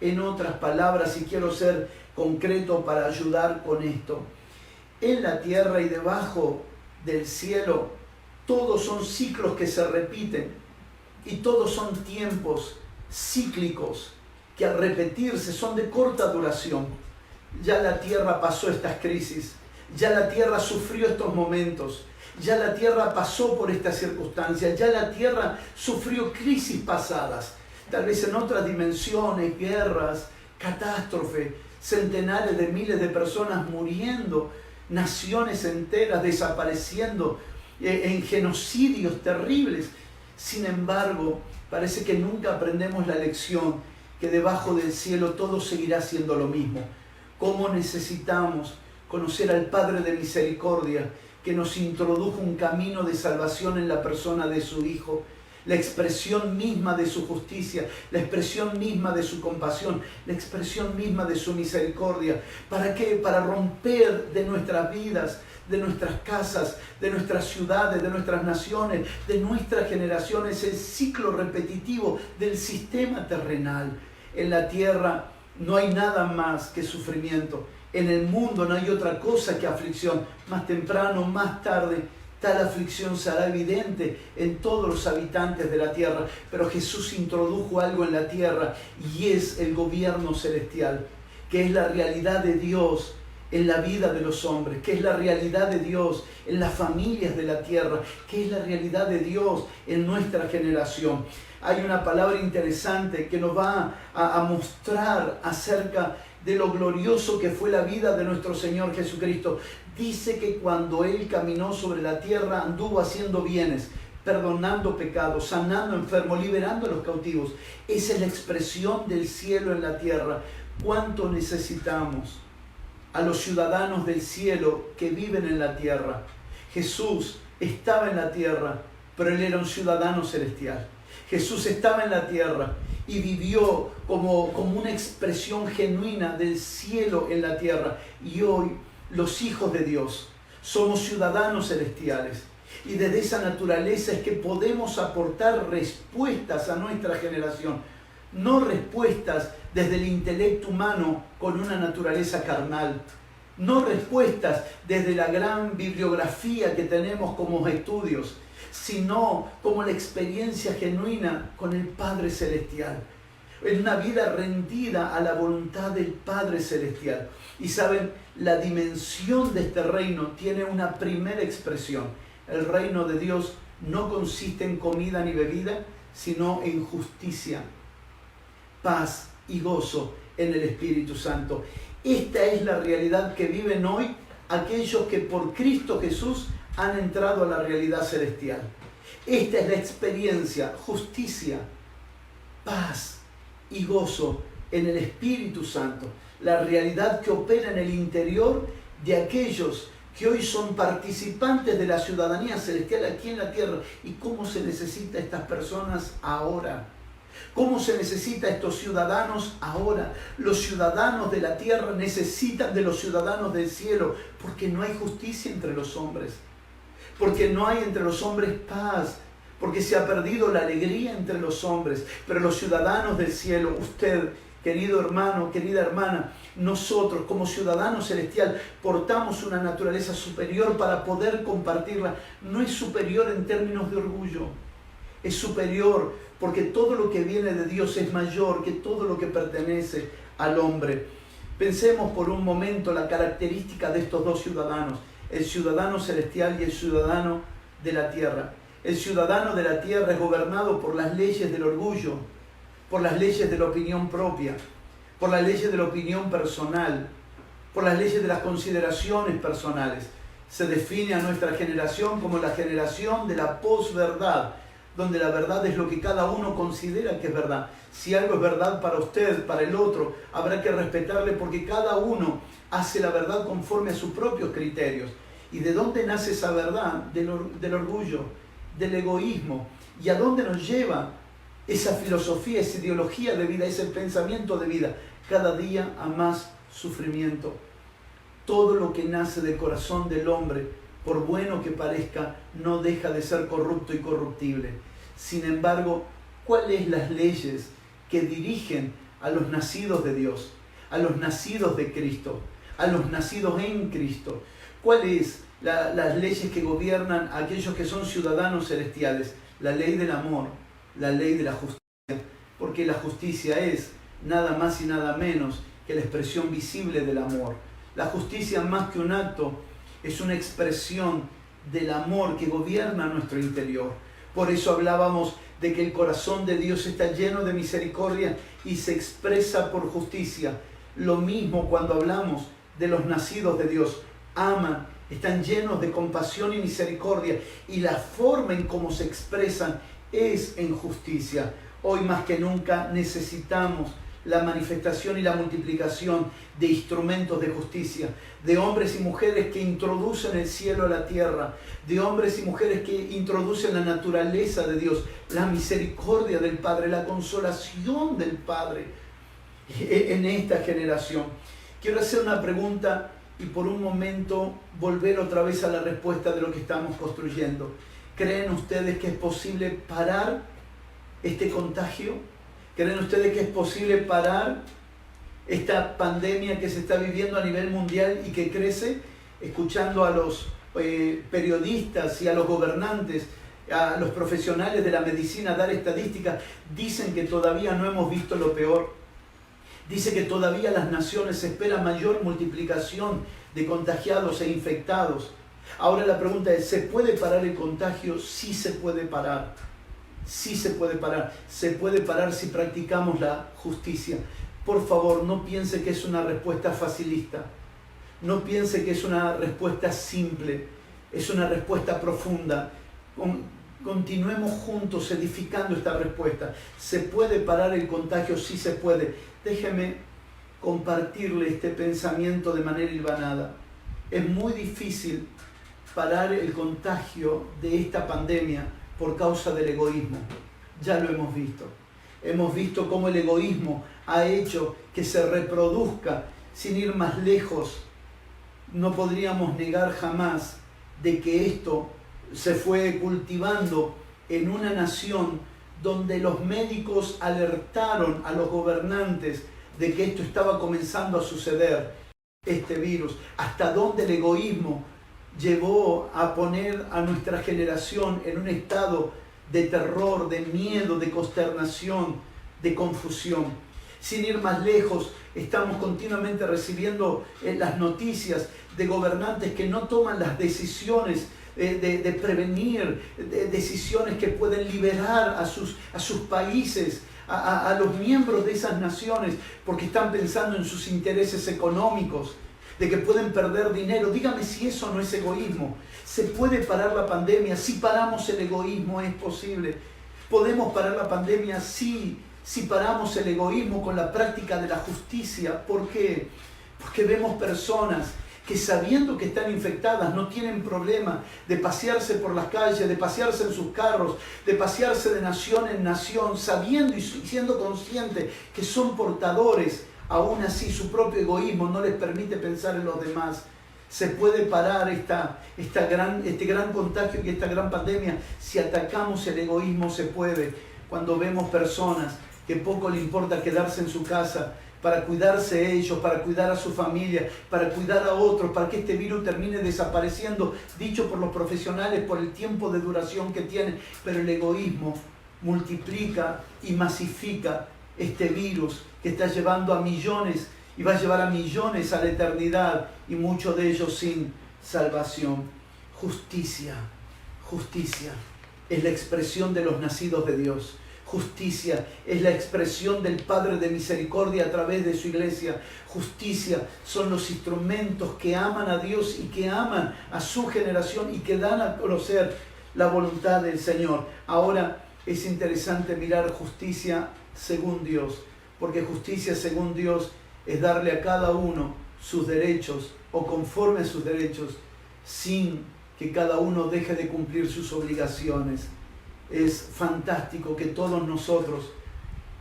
En otras palabras, y quiero ser concreto para ayudar con esto, en la tierra y debajo del cielo, todos son ciclos que se repiten. Y todos son tiempos cíclicos que al repetirse son de corta duración. Ya la tierra pasó estas crisis, ya la tierra sufrió estos momentos, ya la tierra pasó por estas circunstancias, ya la tierra sufrió crisis pasadas, tal vez en otras dimensiones, guerras, catástrofes, centenares de miles de personas muriendo, naciones enteras desapareciendo en genocidios terribles. Sin embargo, parece que nunca aprendemos la lección que debajo del cielo todo seguirá siendo lo mismo. ¿Cómo necesitamos conocer al Padre de misericordia que nos introdujo un camino de salvación en la persona de su Hijo? La expresión misma de su justicia, la expresión misma de su compasión, la expresión misma de su misericordia. ¿Para qué? Para romper de nuestras vidas, de nuestras casas, de nuestras ciudades, de nuestras naciones, de nuestras generaciones, el ciclo repetitivo del sistema terrenal. En la tierra no hay nada más que sufrimiento. En el mundo no hay otra cosa que aflicción. Más temprano, más tarde, tal aflicción será evidente en todos los habitantes de la tierra. Pero Jesús introdujo algo en la tierra y es el gobierno celestial, que es la realidad de Dios en la vida de los hombres, que es la realidad de Dios en las familias de la tierra, que es la realidad de Dios en nuestra generación. Hay una palabra interesante que nos va a mostrar acerca de lo glorioso que fue la vida de nuestro Señor Jesucristo. Dice que cuando Él caminó sobre la tierra anduvo haciendo bienes, perdonando pecados, sanando enfermos, liberando a los cautivos. Esa es la expresión del cielo en la tierra. ¿Cuánto necesitamos a los ciudadanos del cielo que viven en la tierra? Jesús estaba en la tierra, pero Él era un ciudadano celestial. Jesús estaba en la tierra y vivió como una expresión genuina del cielo en la tierra. Y hoy los hijos de Dios somos ciudadanos celestiales. Y desde esa naturaleza es que podemos aportar respuestas a nuestra generación. No respuestas desde el intelecto humano con una naturaleza carnal. No respuestas desde la gran bibliografía que tenemos como estudios, sino como la experiencia genuina con el Padre Celestial. En una vida rendida a la voluntad del Padre Celestial. Y saben, la dimensión de este reino tiene una primera expresión. El reino de Dios no consiste en comida ni bebida, sino en justicia, paz y gozo en el Espíritu Santo. Esta es la realidad que viven hoy aquellos que por Cristo Jesús han entrado a la realidad celestial. Esta es la experiencia, justicia, paz y gozo en el Espíritu Santo. La realidad que opera en el interior de aquellos que hoy son participantes de la ciudadanía celestial aquí en la tierra. ¿Y cómo se necesita a estas personas ahora? ¿Cómo se necesita a estos ciudadanos ahora? Los ciudadanos de la tierra necesitan de los ciudadanos del cielo, porque no hay justicia entre los hombres, porque no hay entre los hombres paz, porque se ha perdido la alegría entre los hombres. Pero los ciudadanos del cielo, usted, querido hermano, querida hermana, nosotros como ciudadanos celestial portamos una naturaleza superior para poder compartirla. No es superior en términos de orgullo, es superior porque todo lo que viene de Dios es mayor que todo lo que pertenece al hombre. Pensemos por un momento la característica de estos dos ciudadanos, el ciudadano celestial y el ciudadano de la tierra. El ciudadano de la tierra es gobernado por las leyes del orgullo, por las leyes de la opinión propia, por las leyes de la opinión personal, por las leyes de las consideraciones personales. Se define a nuestra generación como la generación de la posverdad, donde la verdad es lo que cada uno considera que es verdad. Si algo es verdad para usted, para el otro, habrá que respetarle porque cada uno hace la verdad conforme a sus propios criterios. ¿Y de dónde nace esa verdad? Del orgullo, del egoísmo. ¿Y a dónde nos lleva esa filosofía, esa ideología de vida, ese pensamiento de vida? Cada día a más sufrimiento. Todo lo que nace del corazón del hombre, por bueno que parezca, no deja de ser corrupto y corruptible. Sin embargo, ¿cuáles las leyes que dirigen a los nacidos de Dios, a los nacidos de Cristo, a los nacidos en Cristo? ¿Cuáles las leyes que gobiernan a aquellos que son ciudadanos celestiales? La ley del amor, la ley de la justicia, porque la justicia es nada más y nada menos que la expresión visible del amor. La justicia, más que un acto, es una expresión del amor que gobierna nuestro interior. Por eso hablábamos de que el corazón de Dios está lleno de misericordia y se expresa por justicia. Lo mismo cuando hablamos de los nacidos de Dios. Aman, están llenos de compasión y misericordia, y la forma en cómo se expresan es en justicia. Hoy más que nunca necesitamos la manifestación y la multiplicación de instrumentos de justicia, de hombres y mujeres que introducen el cielo a la tierra, de hombres y mujeres que introducen la naturaleza de Dios, la misericordia del Padre, la consolación del Padre en esta generación. Quiero hacer una pregunta y por un momento volver otra vez a la respuesta de lo que estamos construyendo. ¿Creen ustedes que es posible parar este contagio? ¿Creen ustedes que es posible parar esta pandemia que se está viviendo a nivel mundial y que crece? Escuchando a los periodistas y a los gobernantes, a los profesionales de la medicina dar estadísticas, dicen que todavía no hemos visto lo peor. Dice que todavía las naciones se espera mayor multiplicación de contagiados e infectados. Ahora la pregunta es, ¿se puede parar el contagio? Sí se puede parar. Sí se puede parar. Se puede parar si practicamos la justicia. Por favor, no piense que es una respuesta facilista. No piense que es una respuesta simple. Es una respuesta profunda. Continuemos juntos edificando esta respuesta. ¿Se puede parar el contagio? Sí se puede. Déjeme compartirle este pensamiento de manera hilvanada. Es muy difícil parar el contagio de esta pandemia por causa del egoísmo. Ya lo hemos visto. Hemos visto cómo el egoísmo ha hecho que se reproduzca. Sin ir más lejos, no podríamos negar jamás de que esto se fue cultivando en una nación donde los médicos alertaron a los gobernantes de que esto estaba comenzando a suceder, este virus. Hasta dónde el egoísmo llevó a poner a nuestra generación en un estado de terror, de miedo, de consternación, de confusión. Sin ir más lejos, estamos continuamente recibiendo las noticias de gobernantes que no toman las decisiones de prevenir decisiones que pueden liberar a sus países, a los miembros de esas naciones, porque están pensando en sus intereses económicos, de que pueden perder dinero. Dígame si eso no es egoísmo. ¿Se puede parar la pandemia? Si paramos el egoísmo, es posible. ¿Podemos parar la pandemia? Sí, si paramos el egoísmo con la práctica de la justicia. ¿Por qué? Porque vemos personas que sabiendo que están infectadas no tienen problema de pasearse por las calles, de pasearse en sus carros, de pasearse de nación en nación, sabiendo y siendo conscientes que son portadores. Aún así su propio egoísmo no les permite pensar en los demás. Se puede parar este gran contagio y esta gran pandemia. Si atacamos el egoísmo, se puede. Cuando vemos personas que poco le importa quedarse en su casa para cuidarse ellos, para cuidar a su familia, para cuidar a otros, para que este virus termine desapareciendo, dicho por los profesionales, por el tiempo de duración que tiene. Pero el egoísmo multiplica y masifica este virus que está llevando a millones y va a llevar a millones a la eternidad, y muchos de ellos sin salvación. Justicia es la expresión de los nacidos de Dios. Justicia es la expresión del Padre de misericordia a través de su iglesia. Justicia son los instrumentos que aman a Dios y que aman a su generación y que dan a conocer la voluntad del Señor. Ahora es interesante mirar justicia según Dios, porque justicia según Dios es darle a cada uno sus derechos o conforme a sus derechos, sin que cada uno deje de cumplir sus obligaciones. Es fantástico que todos nosotros,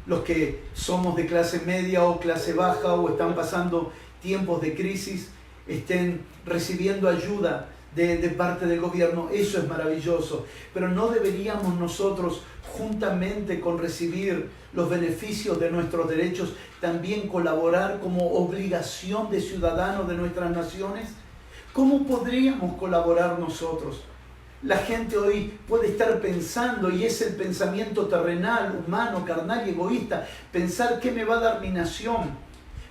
los que somos de clase media o clase baja o están pasando tiempos de crisis, estén recibiendo ayuda de parte del gobierno. Eso es maravilloso, pero no deberíamos nosotros, juntamente con recibir los beneficios de nuestros derechos, también colaborar como obligación de ciudadanos de nuestras naciones. ¿Cómo podríamos colaborar nosotros? La gente hoy puede estar pensando, y es el pensamiento terrenal, humano, carnal y egoísta, pensar qué me va a dar mi nación,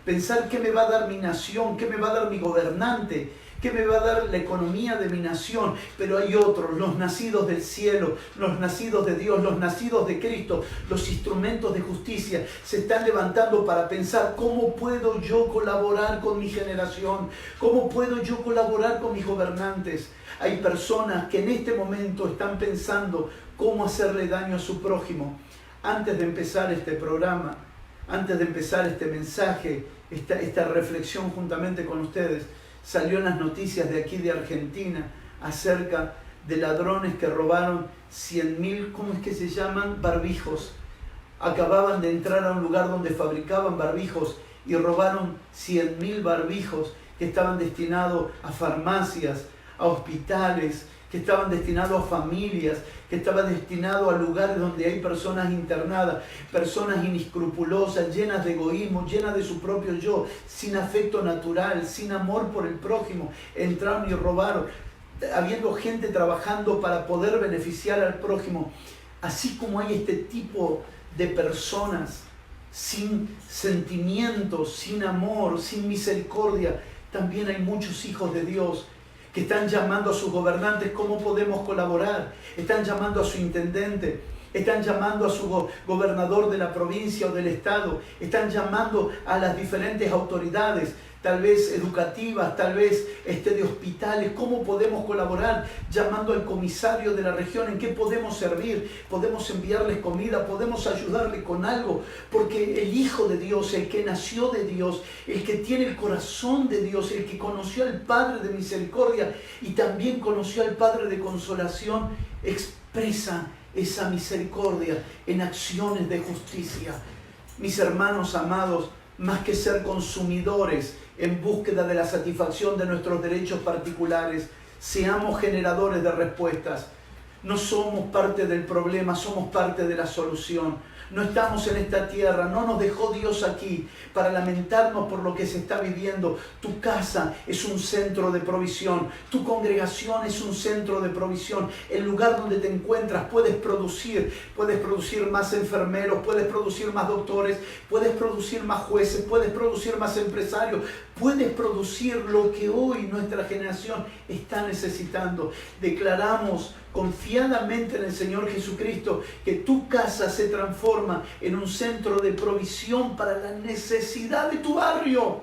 pensar qué me va a dar mi nación, qué me va a dar mi gobernante, qué me va a dar la economía de mi nación. Pero hay otros, los nacidos del cielo, los nacidos de Dios, los nacidos de Cristo, los instrumentos de justicia, se están levantando para pensar cómo puedo yo colaborar con mi generación, cómo puedo yo colaborar con mis gobernantes. Hay personas que en este momento están pensando cómo hacerle daño a su prójimo. Antes de empezar este programa, antes de empezar este mensaje, esta reflexión juntamente con ustedes, salió en las noticias de aquí de Argentina acerca de ladrones que robaron 100.000, ¿cómo es que se llaman? Barbijos. Acababan de entrar a un lugar donde fabricaban barbijos y robaron 100.000 barbijos que estaban destinados a farmacias, a hospitales, que estaban destinados a familias, que estaban destinados a lugares donde hay personas internadas, personas inescrupulosas, llenas de egoísmo, llenas de su propio yo, sin afecto natural, sin amor por el prójimo. Entraron y robaron, habiendo gente trabajando para poder beneficiar al prójimo. Así como hay este tipo de personas sin sentimientos, sin amor, sin misericordia, también hay muchos hijos de Dios que están llamando a sus gobernantes. ¿Cómo podemos colaborar? Están llamando a su intendente, están llamando a su gobernador de la provincia o del estado, están llamando a las diferentes autoridades, tal vez educativas, tal vez de hospitales. ¿Cómo podemos colaborar? Llamando al comisario de la región. ¿En qué podemos servir? Podemos enviarles comida, podemos ayudarle con algo, porque el Hijo de Dios, el que nació de Dios, el que tiene el corazón de Dios, el que conoció al Padre de misericordia y también conoció al Padre de consolación, expresa esa misericordia en acciones de justicia. Mis hermanos amados, más que ser consumidores en búsqueda de la satisfacción de nuestros derechos particulares, seamos generadores de respuestas. No somos parte del problema, somos parte de la solución. No estamos en esta tierra, no nos dejó Dios aquí para lamentarnos por lo que se está viviendo. Tu casa es un centro de provisión, tu congregación es un centro de provisión. El lugar donde te encuentras puedes producir más enfermeros, puedes producir más doctores, puedes producir más jueces, puedes producir más empresarios, puedes producir lo que hoy nuestra generación está necesitando. Declaramos confiadamente en el Señor Jesucristo que tu casa se transforma en un centro de provisión para la necesidad de tu barrio,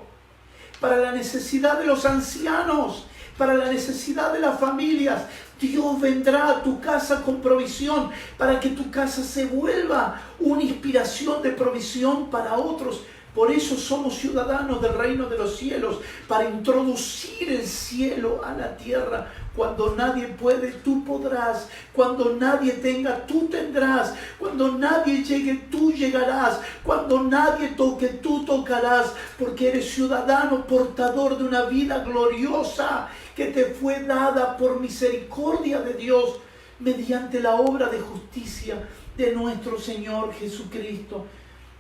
para la necesidad de los ancianos, para la necesidad de las familias. Dios vendrá a tu casa con provisión para que tu casa se vuelva una inspiración de provisión para otros. Por eso somos ciudadanos del reino de los cielos, para introducir el cielo a la tierra. Cuando nadie puede, tú podrás. Cuando nadie tenga, tú tendrás. Cuando nadie llegue, tú llegarás. Cuando nadie toque, tú tocarás. Porque eres ciudadano portador de una vida gloriosa que te fue dada por misericordia de Dios mediante la obra de justicia de nuestro Señor Jesucristo.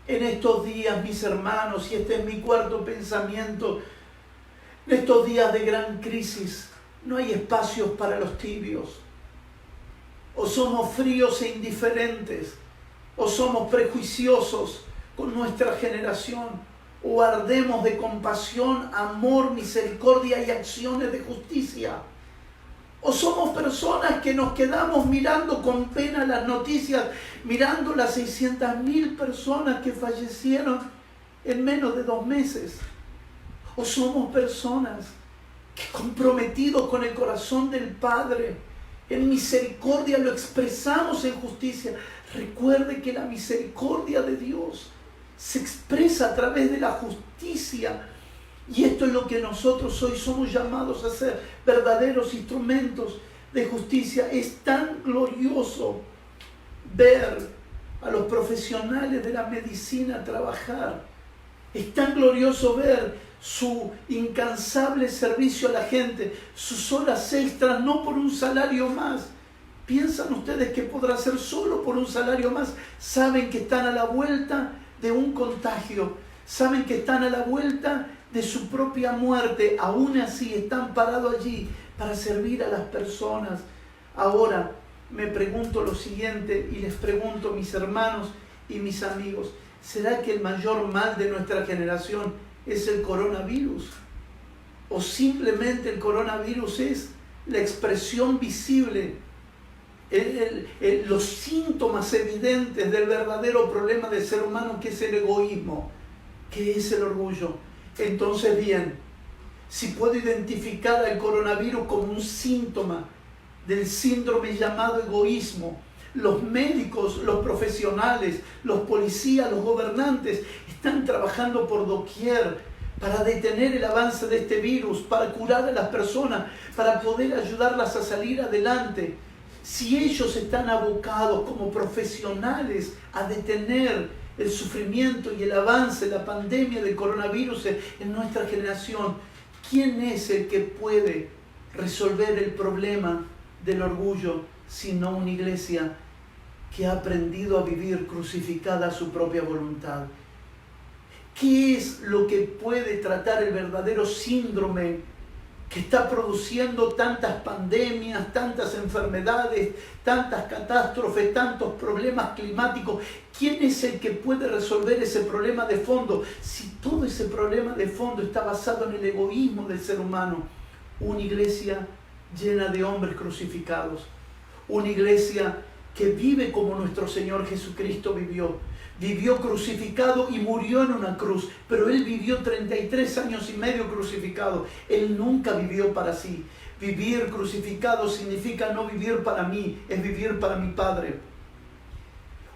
En estos días, mis hermanos, y este es mi cuarto pensamiento, en estos días de gran crisis, no hay espacios para los tibios. O somos fríos e indiferentes, o somos prejuiciosos con nuestra generación, o ardemos de compasión, amor, misericordia y acciones de justicia. O somos personas que nos quedamos mirando con pena las noticias, mirando las 600.000 personas que fallecieron en menos de 2 meses. O somos personas que comprometidos con el corazón del Padre, en misericordia lo expresamos en justicia. Recuerde que la misericordia de Dios se expresa a través de la justicia. Y esto es lo que nosotros hoy somos llamados a ser, verdaderos instrumentos de justicia. Es tan glorioso ver a los profesionales de la medicina trabajar. Es tan glorioso ver su incansable servicio a la gente, sus horas extras, no por un salario más. ¿Piensan ustedes que podrá ser solo por un salario más? Saben que están a la vuelta de un contagio, saben que están a la vuelta de su propia muerte. Aún así están parados allí para servir a las personas. Ahora me pregunto lo siguiente, y les pregunto, mis hermanos y mis amigos, ¿será que el mayor mal de nuestra generación es el coronavirus? ¿O simplemente el coronavirus es la expresión visible, los síntomas evidentes del verdadero problema del ser humano, que es el egoísmo, que es el orgullo? Entonces, bien, si puedo identificar al coronavirus como un síntoma del síndrome llamado egoísmo, los médicos, los profesionales, los policías, los gobernantes están trabajando por doquier para detener el avance de este virus, para curar a las personas, para poder ayudarlas a salir adelante. Si ellos están abocados como profesionales a detener el sufrimiento y el avance, la pandemia del coronavirus en nuestra generación, ¿quién es el que puede resolver el problema del orgullo sino una iglesia que ha aprendido a vivir crucificada a su propia voluntad? ¿Qué es lo que puede tratar el verdadero síndrome que está produciendo tantas pandemias, tantas enfermedades, tantas catástrofes, tantos problemas climáticos? ¿Quién es el que puede resolver ese problema de fondo? Si todo ese problema de fondo está basado en el egoísmo del ser humano, una iglesia llena de hombres crucificados, una iglesia que vive como nuestro Señor Jesucristo vivió. Vivió crucificado y murió en una cruz, pero Él vivió 33 años y medio crucificado. Él nunca vivió para sí. Vivir crucificado significa no vivir para mí, es vivir para mi Padre.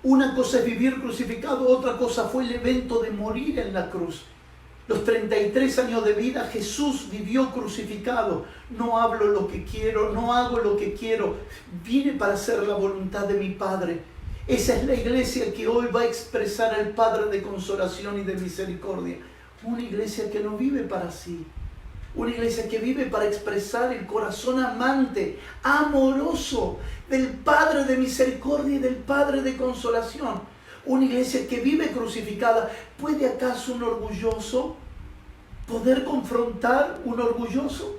Una cosa es vivir crucificado, otra cosa fue el evento de morir en la cruz. Los 33 años de vida Jesús vivió crucificado. No hablo lo que quiero, no hago lo que quiero. Vine para hacer la voluntad de mi Padre. Esa es la iglesia que hoy va a expresar al Padre de consolación y de misericordia. Una iglesia que no vive para sí. Una iglesia que vive para expresar el corazón amante, amoroso del Padre de misericordia y del Padre de consolación. una iglesia que vive crucificada. ¿Puede acaso un orgulloso poder confrontar un orgulloso?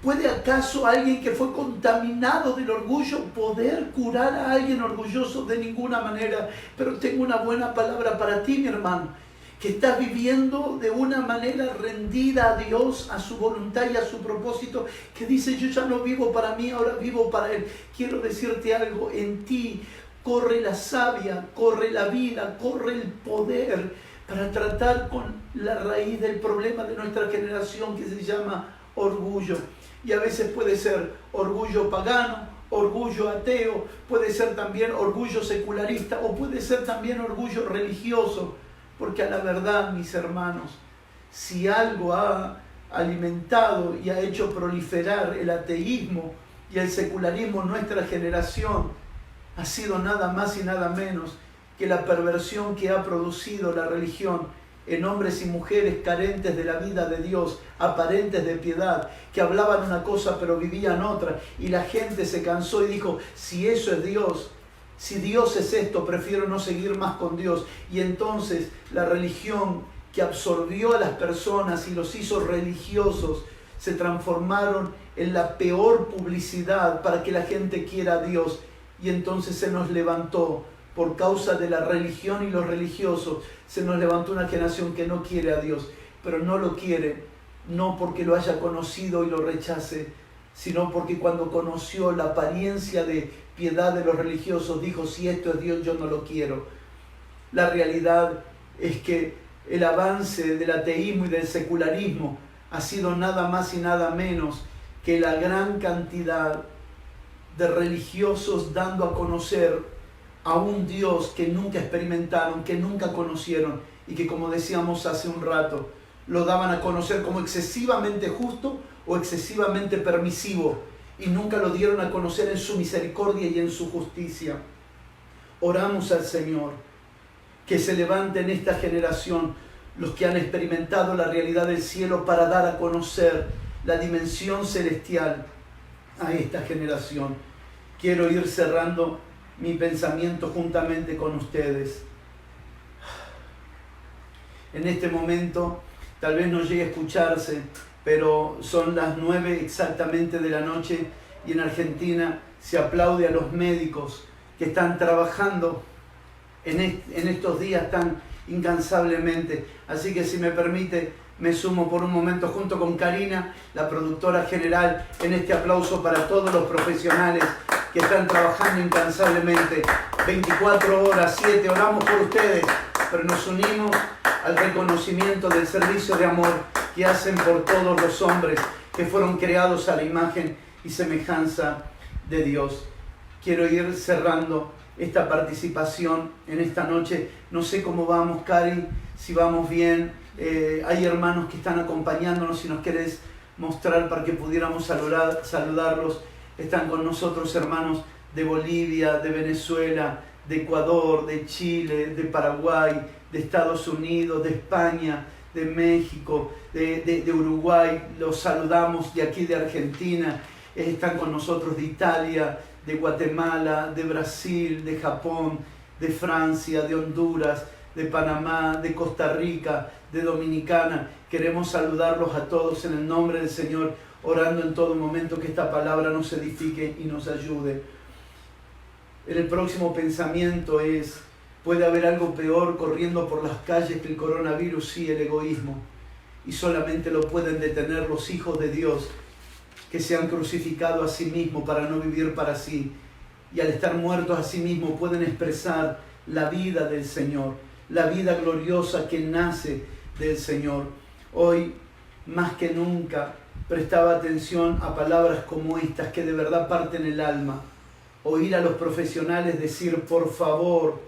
¿Puede acaso alguien que fue contaminado del orgullo poder curar a alguien orgulloso? De ninguna manera. Pero tengo una buena palabra para ti, mi hermano, que estás viviendo de una manera rendida a Dios, a su voluntad y a su propósito, que dice: yo ya no vivo para mí, ahora vivo para Él. Quiero decirte algo: en ti corre la savia, corre la vida, corre el poder para tratar con la raíz del problema de nuestra generación, que se llama orgullo. Y a veces puede ser orgullo pagano, orgullo ateo, puede ser también orgullo secularista, o puede ser también orgullo religioso. Porque a la verdad, mis hermanos, si algo ha alimentado y ha hecho proliferar el ateísmo y el secularismo en nuestra generación, ha sido nada más y nada menos que la perversión que ha producido la religión en hombres y mujeres carentes de la vida de Dios, aparentes de piedad, que hablaban una cosa pero vivían otra, y la gente se cansó y dijo: si eso es Dios, si Dios es esto, prefiero no seguir más con Dios. Y entonces la religión que absorbió a las personas y los hizo religiosos se transformaron en la peor publicidad para que la gente quiera a Dios. Y entonces se nos levantó, por causa de la religión y los religiosos, se nos levantó una generación que no quiere a Dios. Pero no lo quiere, no porque lo haya conocido y lo rechace, sino porque cuando conoció la apariencia de piedad de los religiosos, dijo: si esto es Dios, yo no lo quiero. La realidad es que el avance del ateísmo y del secularismo ha sido nada más y nada menos que la gran cantidad de religiosos dando a conocer a un Dios que nunca experimentaron, que nunca conocieron, y que, como decíamos hace un rato, lo daban a conocer como excesivamente justo o excesivamente permisivo, y nunca lo dieron a conocer en su misericordia y en su justicia. Oramos al Señor que se levante en esta generación los que han experimentado la realidad del cielo para dar a conocer la dimensión celestial a esta generación. Quiero ir cerrando mi pensamiento juntamente con ustedes. En este momento tal vez no llegue a escucharse, pero son las 9 exactamente de la noche, y en Argentina se aplaude a los médicos que están trabajando en estos días tan incansablemente. Así que, si me permite, me sumo por un momento junto con Karina, la productora general, en este aplauso para todos los profesionales que están trabajando incansablemente, 24 horas, 7, oramos por ustedes, pero nos unimos al reconocimiento del servicio de amor que hacen por todos los hombres que fueron creados a la imagen y semejanza de Dios. Quiero ir cerrando esta participación en esta noche. No sé cómo vamos, Cari, si vamos bien. Hay hermanos que están acompañándonos, si nos querés mostrar para que pudiéramos saludarlos. Están con nosotros hermanos de Bolivia, de Venezuela, de Ecuador, de Chile, de Paraguay, de Estados Unidos, de España, de México, de Uruguay. Los saludamos de aquí de Argentina. Están con nosotros de Italia, de Guatemala, de Brasil, de Japón, de Francia, de Honduras, de Panamá, de Costa Rica, de Dominicana. Queremos saludarlos a todos en el nombre del Señor, orando en todo momento que esta palabra nos edifique y nos ayude. El próximo pensamiento es: ¿puede haber algo peor corriendo por las calles que el coronavirus? Sí, el egoísmo. Y solamente lo pueden detener los hijos de Dios, que se han crucificado a sí mismos para no vivir para sí. Y al estar muertos a sí mismos pueden expresar la vida del Señor, la vida gloriosa que nace del Señor. Hoy, más que nunca, prestaba atención a palabras como estas que de verdad parten el alma. Oír a los profesionales decir: por favor,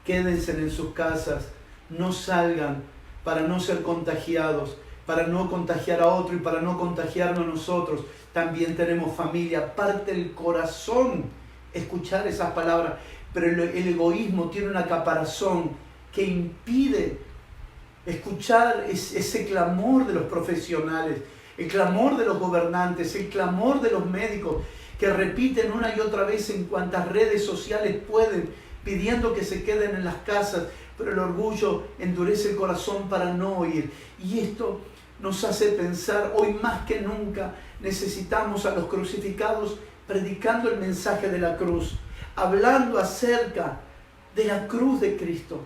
quédense en sus casas, no salgan para no ser contagiados, para no contagiar a otro y para no contagiarnos nosotros. También tenemos familia. Parte el corazón escuchar esas palabras, pero el egoísmo tiene una caparazón que impide escuchar ese clamor de los profesionales, el clamor de los gobernantes, el clamor de los médicos, que repiten una y otra vez en cuantas redes sociales pueden pidiendo que se queden en las casas, pero el orgullo endurece el corazón para no oír. Y esto nos hace pensar, hoy más que nunca necesitamos a los crucificados predicando el mensaje de la cruz, hablando acerca de la cruz de Cristo,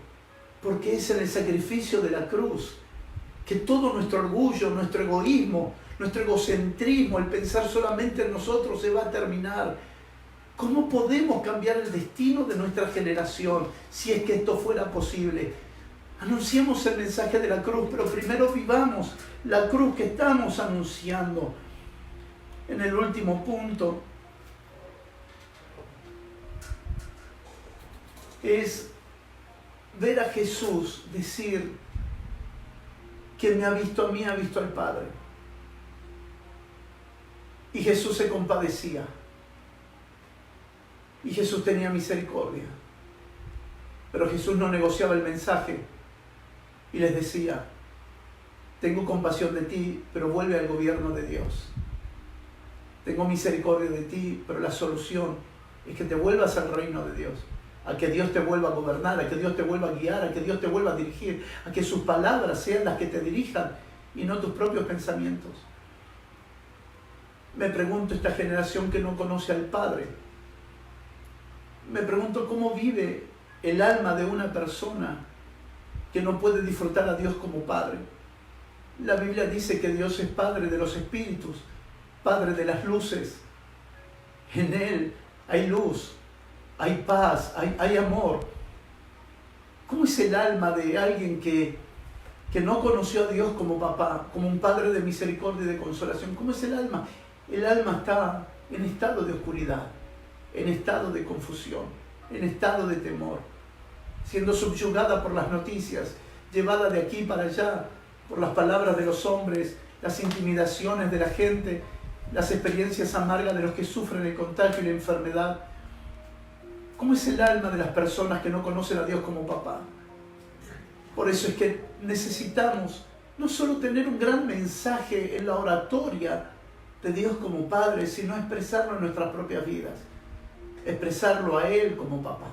porque es en el sacrificio de la cruz que todo nuestro orgullo, nuestro egoísmo, nuestro egocentrismo, el pensar solamente en nosotros se va a terminar. ¿Cómo podemos cambiar el destino de nuestra generación si es que esto fuera posible? Anunciemos el mensaje de la cruz, pero primero vivamos la cruz que estamos anunciando. En el último punto es ver a Jesús decir que me ha visto a mí, ha visto al Padre. Y Jesús se compadecía. Y Jesús tenía misericordia. Pero Jesús no negociaba el mensaje y les decía, tengo compasión de ti, pero vuelve al gobierno de Dios. Tengo misericordia de ti, pero la solución es que te vuelvas al reino de Dios, a que Dios te vuelva a gobernar, a que Dios te vuelva a guiar, a que Dios te vuelva a dirigir, a que sus palabras sean las que te dirijan y no tus propios pensamientos. Me pregunto, esta generación que no conoce al Padre, me pregunto cómo vive el alma de una persona que no puede disfrutar a Dios como Padre. La Biblia dice que Dios es Padre de los espíritus, Padre de las luces. En Él hay luz, hay paz, hay amor. ¿Cómo es el alma de alguien que no conoció a Dios como papá, como un Padre de misericordia y de consolación? ¿Cómo es el alma? El alma está en estado de oscuridad, en estado de confusión, en estado de temor, siendo subyugada por las noticias, llevada de aquí para allá, por las palabras de los hombres, las intimidaciones de la gente, las experiencias amargas de los que sufren el contagio y la enfermedad. ¿Cómo es el alma de las personas que no conocen a Dios como papá? Por eso es que necesitamos no solo tener un gran mensaje en la oratoria de Dios como Padre, sino expresarlo en nuestras propias vidas, expresarlo a Él como papá,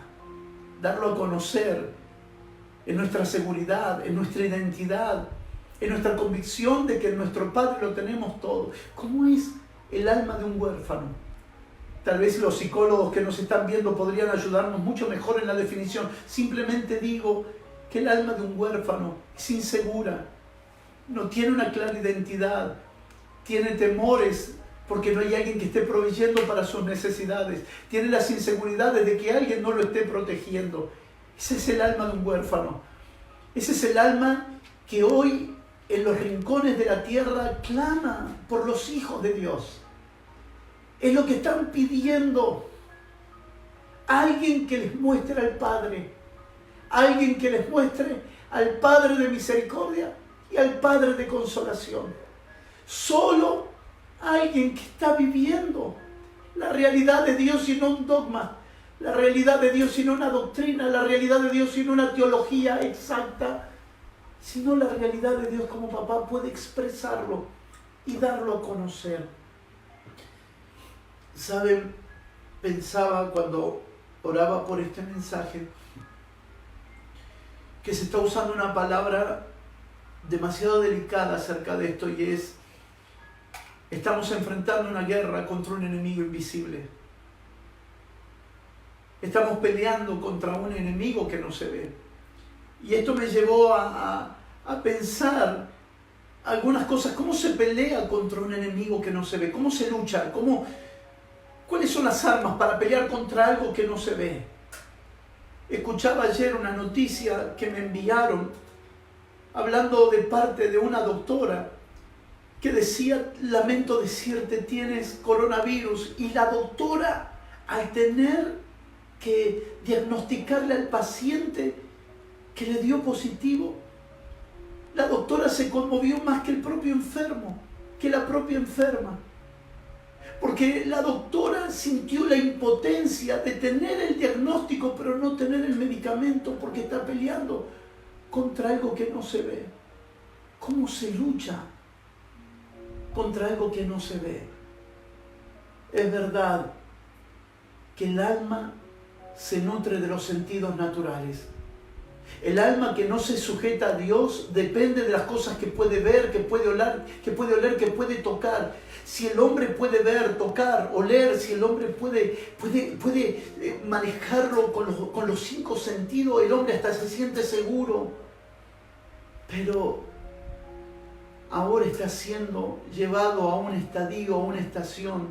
darlo a conocer en nuestra seguridad, en nuestra identidad, en nuestra convicción de que en nuestro Padre lo tenemos todo. ¿Cómo es el alma de un huérfano? Tal vez los psicólogos que nos están viendo podrían ayudarnos mucho mejor en la definición. Simplemente digo que el alma de un huérfano es insegura, no tiene una clara identidad, tiene temores porque no hay alguien que esté proveyendo para sus necesidades, tiene las inseguridades de que alguien no lo esté protegiendo. Ese es el alma de un huérfano. Ese es el alma que hoy en los rincones de la tierra clama por los hijos de Dios. Es lo que están pidiendo. Alguien que les muestre al Padre. Alguien que les muestre al Padre de misericordia y al Padre de consolación. Solo alguien que está viviendo la realidad de Dios y no un dogma. La realidad de Dios y no una doctrina. La realidad de Dios y no una teología exacta. Sino la realidad de Dios como papá puede expresarlo y darlo a conocer. ¿Saben? Pensaba cuando oraba por este mensaje que se está usando una palabra demasiado delicada acerca de esto, y es: estamos enfrentando una guerra contra un enemigo invisible. Estamos peleando contra un enemigo que no se ve. Y esto me llevó a pensar algunas cosas. ¿Cómo se pelea contra un enemigo que no se ve? ¿Cómo se lucha? ¿Cuáles son las armas para pelear contra algo que no se ve? Escuchaba ayer una noticia que me enviaron hablando de parte de una doctora que decía: lamento decirte, tienes coronavirus. Y la doctora, al tener que diagnosticarle al paciente que le dio positivo, la doctora se conmovió más que el propio enfermo, que la propia enferma. Porque la doctora sintió la impotencia de tener el diagnóstico pero no tener el medicamento, porque está peleando contra algo que no se ve. ¿Cómo se lucha contra algo que no se ve? Es verdad que el alma se nutre de los sentidos naturales. El alma que no se sujeta a Dios depende de las cosas que puede ver, que puede oler, que puede tocar. Si el hombre puede ver, tocar, oler, si el hombre puede manejarlo con los 5 sentidos, el hombre hasta se siente seguro. Pero ahora está siendo llevado a un estadio, a una estación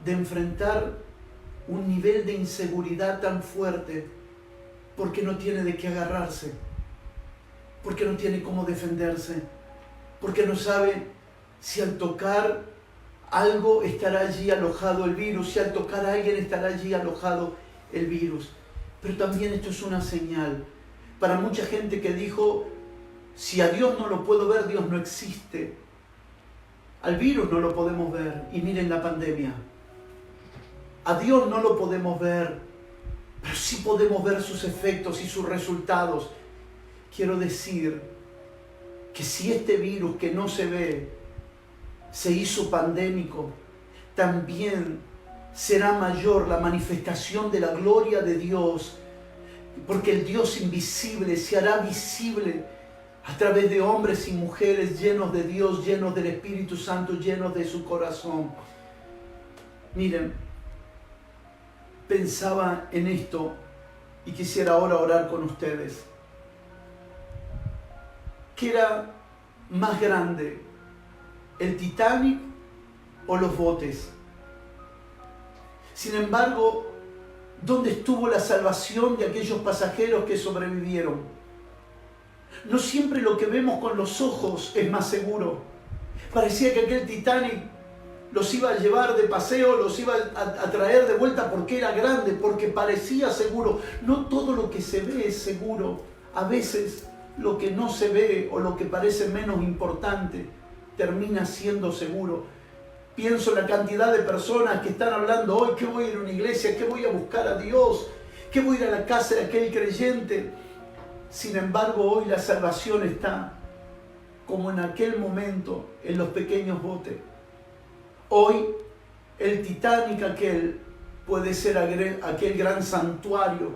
de enfrentar un nivel de inseguridad tan fuerte porque no tiene de qué agarrarse, porque no tiene cómo defenderse, porque no sabe si al tocar algo estará allí alojado el virus, si al tocar a alguien estará allí alojado el virus. Pero también esto es una señal para mucha gente que dijo: si a Dios no lo puedo ver, Dios no existe. Al virus no lo podemos ver, y miren la pandemia. A Dios no lo podemos ver, pero sí podemos ver sus efectos y sus resultados. Quiero decir que si este virus que no se ve se hizo pandémico, también será mayor la manifestación de la gloria de Dios, porque el Dios invisible se hará visible a través de hombres y mujeres llenos de Dios, llenos del Espíritu Santo, llenos de su corazón. Miren, pensaba en esto y quisiera ahora orar con ustedes. ¿Qué era más grande, el Titanic o los botes? Sin embargo, ¿dónde estuvo la salvación de aquellos pasajeros que sobrevivieron? No siempre lo que vemos con los ojos es más seguro. Parecía que aquel Titanic los iba a llevar de paseo, los iba a traer de vuelta porque era grande, porque parecía seguro. No todo lo que se ve es seguro. A veces lo que no se ve o lo que parece menos importante termina siendo seguro. Pienso en la cantidad de personas que están hablando hoy: ¿qué voy a ir a una iglesia? ¿Qué voy a buscar a Dios? ¿Qué voy a ir a la casa de aquel creyente? Sin embargo, hoy la salvación está, como en aquel momento, en los pequeños botes. Hoy el Titanic aquel puede ser aquel gran santuario,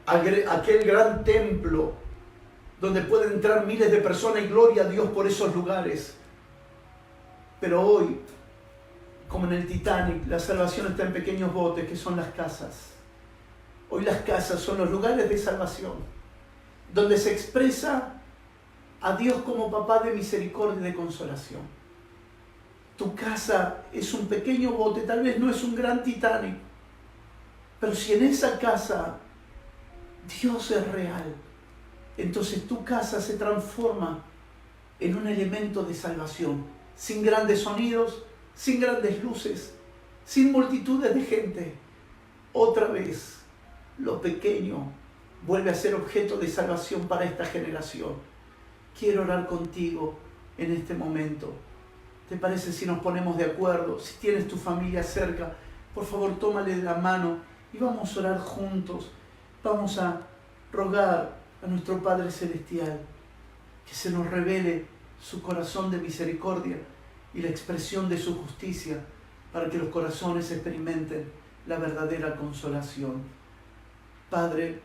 aquel gran templo donde pueden entrar miles de personas y gloria a Dios por esos lugares. Pero hoy, como en el Titanic, la salvación está en pequeños botes que son las casas. Hoy las casas son los lugares de salvación, donde se expresa a Dios como papá de misericordia y de consolación. Tu casa es un pequeño bote, tal vez no es un gran Titanic, pero si en esa casa Dios es real, entonces tu casa se transforma en un elemento de salvación, sin grandes sonidos, sin grandes luces, sin multitudes de gente. Otra vez, lo pequeño vuelve a ser objeto de salvación para esta generación. Quiero orar contigo en este momento. ¿Te parece si nos ponemos de acuerdo? Si tienes tu familia cerca, por favor tómale de la mano y vamos a orar juntos. Vamos a rogar a nuestro Padre Celestial que se nos revele su corazón de misericordia y la expresión de su justicia para que los corazones experimenten la verdadera consolación. Padre,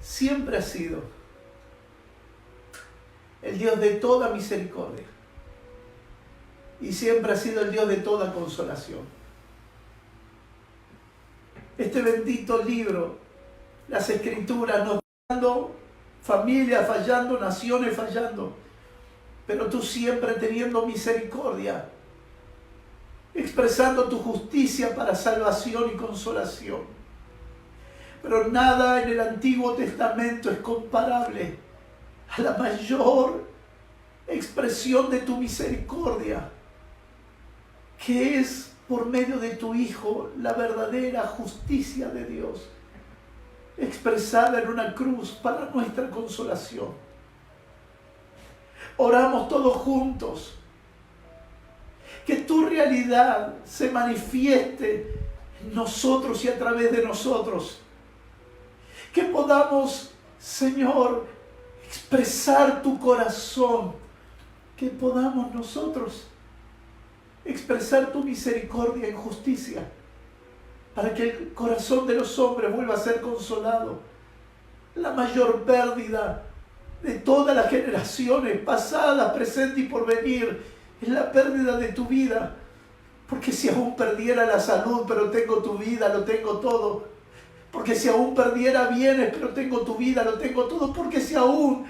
siempre has sido el Dios de toda misericordia y siempre has sido el Dios de toda consolación. Este bendito libro, las Escrituras, nos dando familias fallando, naciones fallando, pero tú siempre teniendo misericordia, expresando tu justicia para salvación y consolación. Pero nada en el Antiguo Testamento es comparable a la mayor expresión de tu misericordia, que es por medio de tu Hijo la verdadera justicia de Dios, expresada en una cruz para nuestra consolación. Oramos todos juntos, que tu realidad se manifieste en nosotros y a través de nosotros, que podamos, Señor, expresar tu corazón, que podamos nosotros expresar tu misericordia en justicia, para que el corazón de los hombres vuelva a ser consolado. La mayor pérdida de todas las generaciones, pasadas, presentes y por venir, es la pérdida de tu vida. Porque si aún perdiera la salud, pero tengo tu vida, lo tengo todo. Porque si aún perdiera bienes, pero tengo tu vida, lo tengo todo. Porque si aún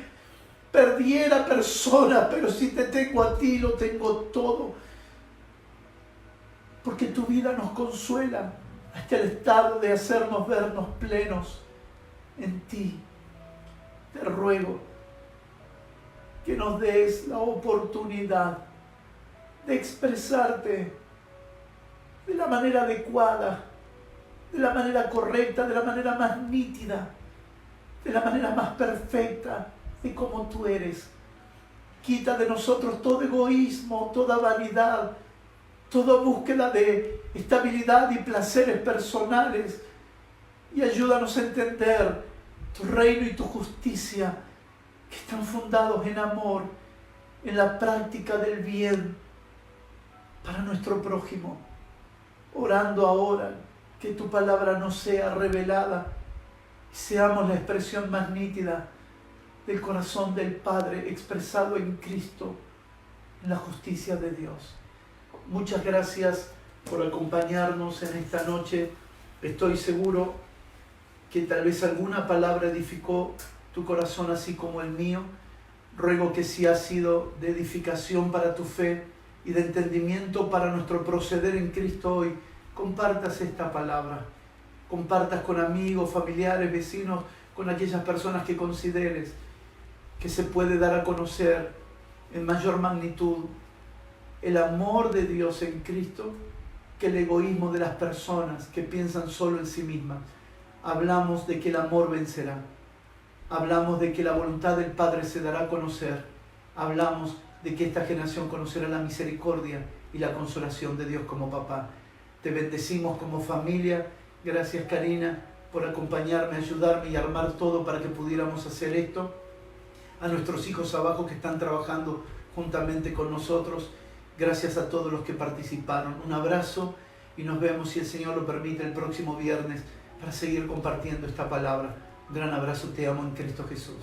perdiera personas, pero si te tengo a ti, lo tengo todo. Porque tu vida nos consuela hasta el estado de hacernos vernos plenos en ti. Te ruego que nos des la oportunidad de expresarte de la manera adecuada, de la manera correcta, de la manera más nítida, de la manera más perfecta de como tú eres. Quita de nosotros todo egoísmo, toda vanidad, toda búsqueda de estabilidad y placeres personales, y ayúdanos a entender tu reino y tu justicia, que están fundados en amor, en la práctica del bien para nuestro prójimo. Orando ahora que tu palabra nos sea revelada y seamos la expresión más nítida del corazón del Padre expresado en Cristo, en la justicia de Dios. Muchas gracias por acompañarnos en esta noche. Estoy seguro que tal vez alguna palabra edificó tu corazón así como el mío. Ruego que si ha sido de edificación para tu fe y de entendimiento para nuestro proceder en Cristo hoy, compartas esta palabra. Compartas con amigos, familiares, vecinos, con aquellas personas que consideres que se puede dar a conocer en mayor magnitud el amor de Dios en Cristo que el egoísmo de las personas que piensan solo en sí mismas. Hablamos de que el amor vencerá. Hablamos de que la voluntad del Padre se dará a conocer. Hablamos de que esta generación conocerá la misericordia y la consolación de Dios como papá. Te bendecimos como familia. Gracias, Karina, por acompañarme, ayudarme y armar todo para que pudiéramos hacer esto. A nuestros hijos abajo que están trabajando juntamente con nosotros. Gracias a todos los que participaron. Un abrazo y nos vemos, si el Señor lo permite, el próximo viernes para seguir compartiendo esta palabra. Un gran abrazo, te amo en Cristo Jesús.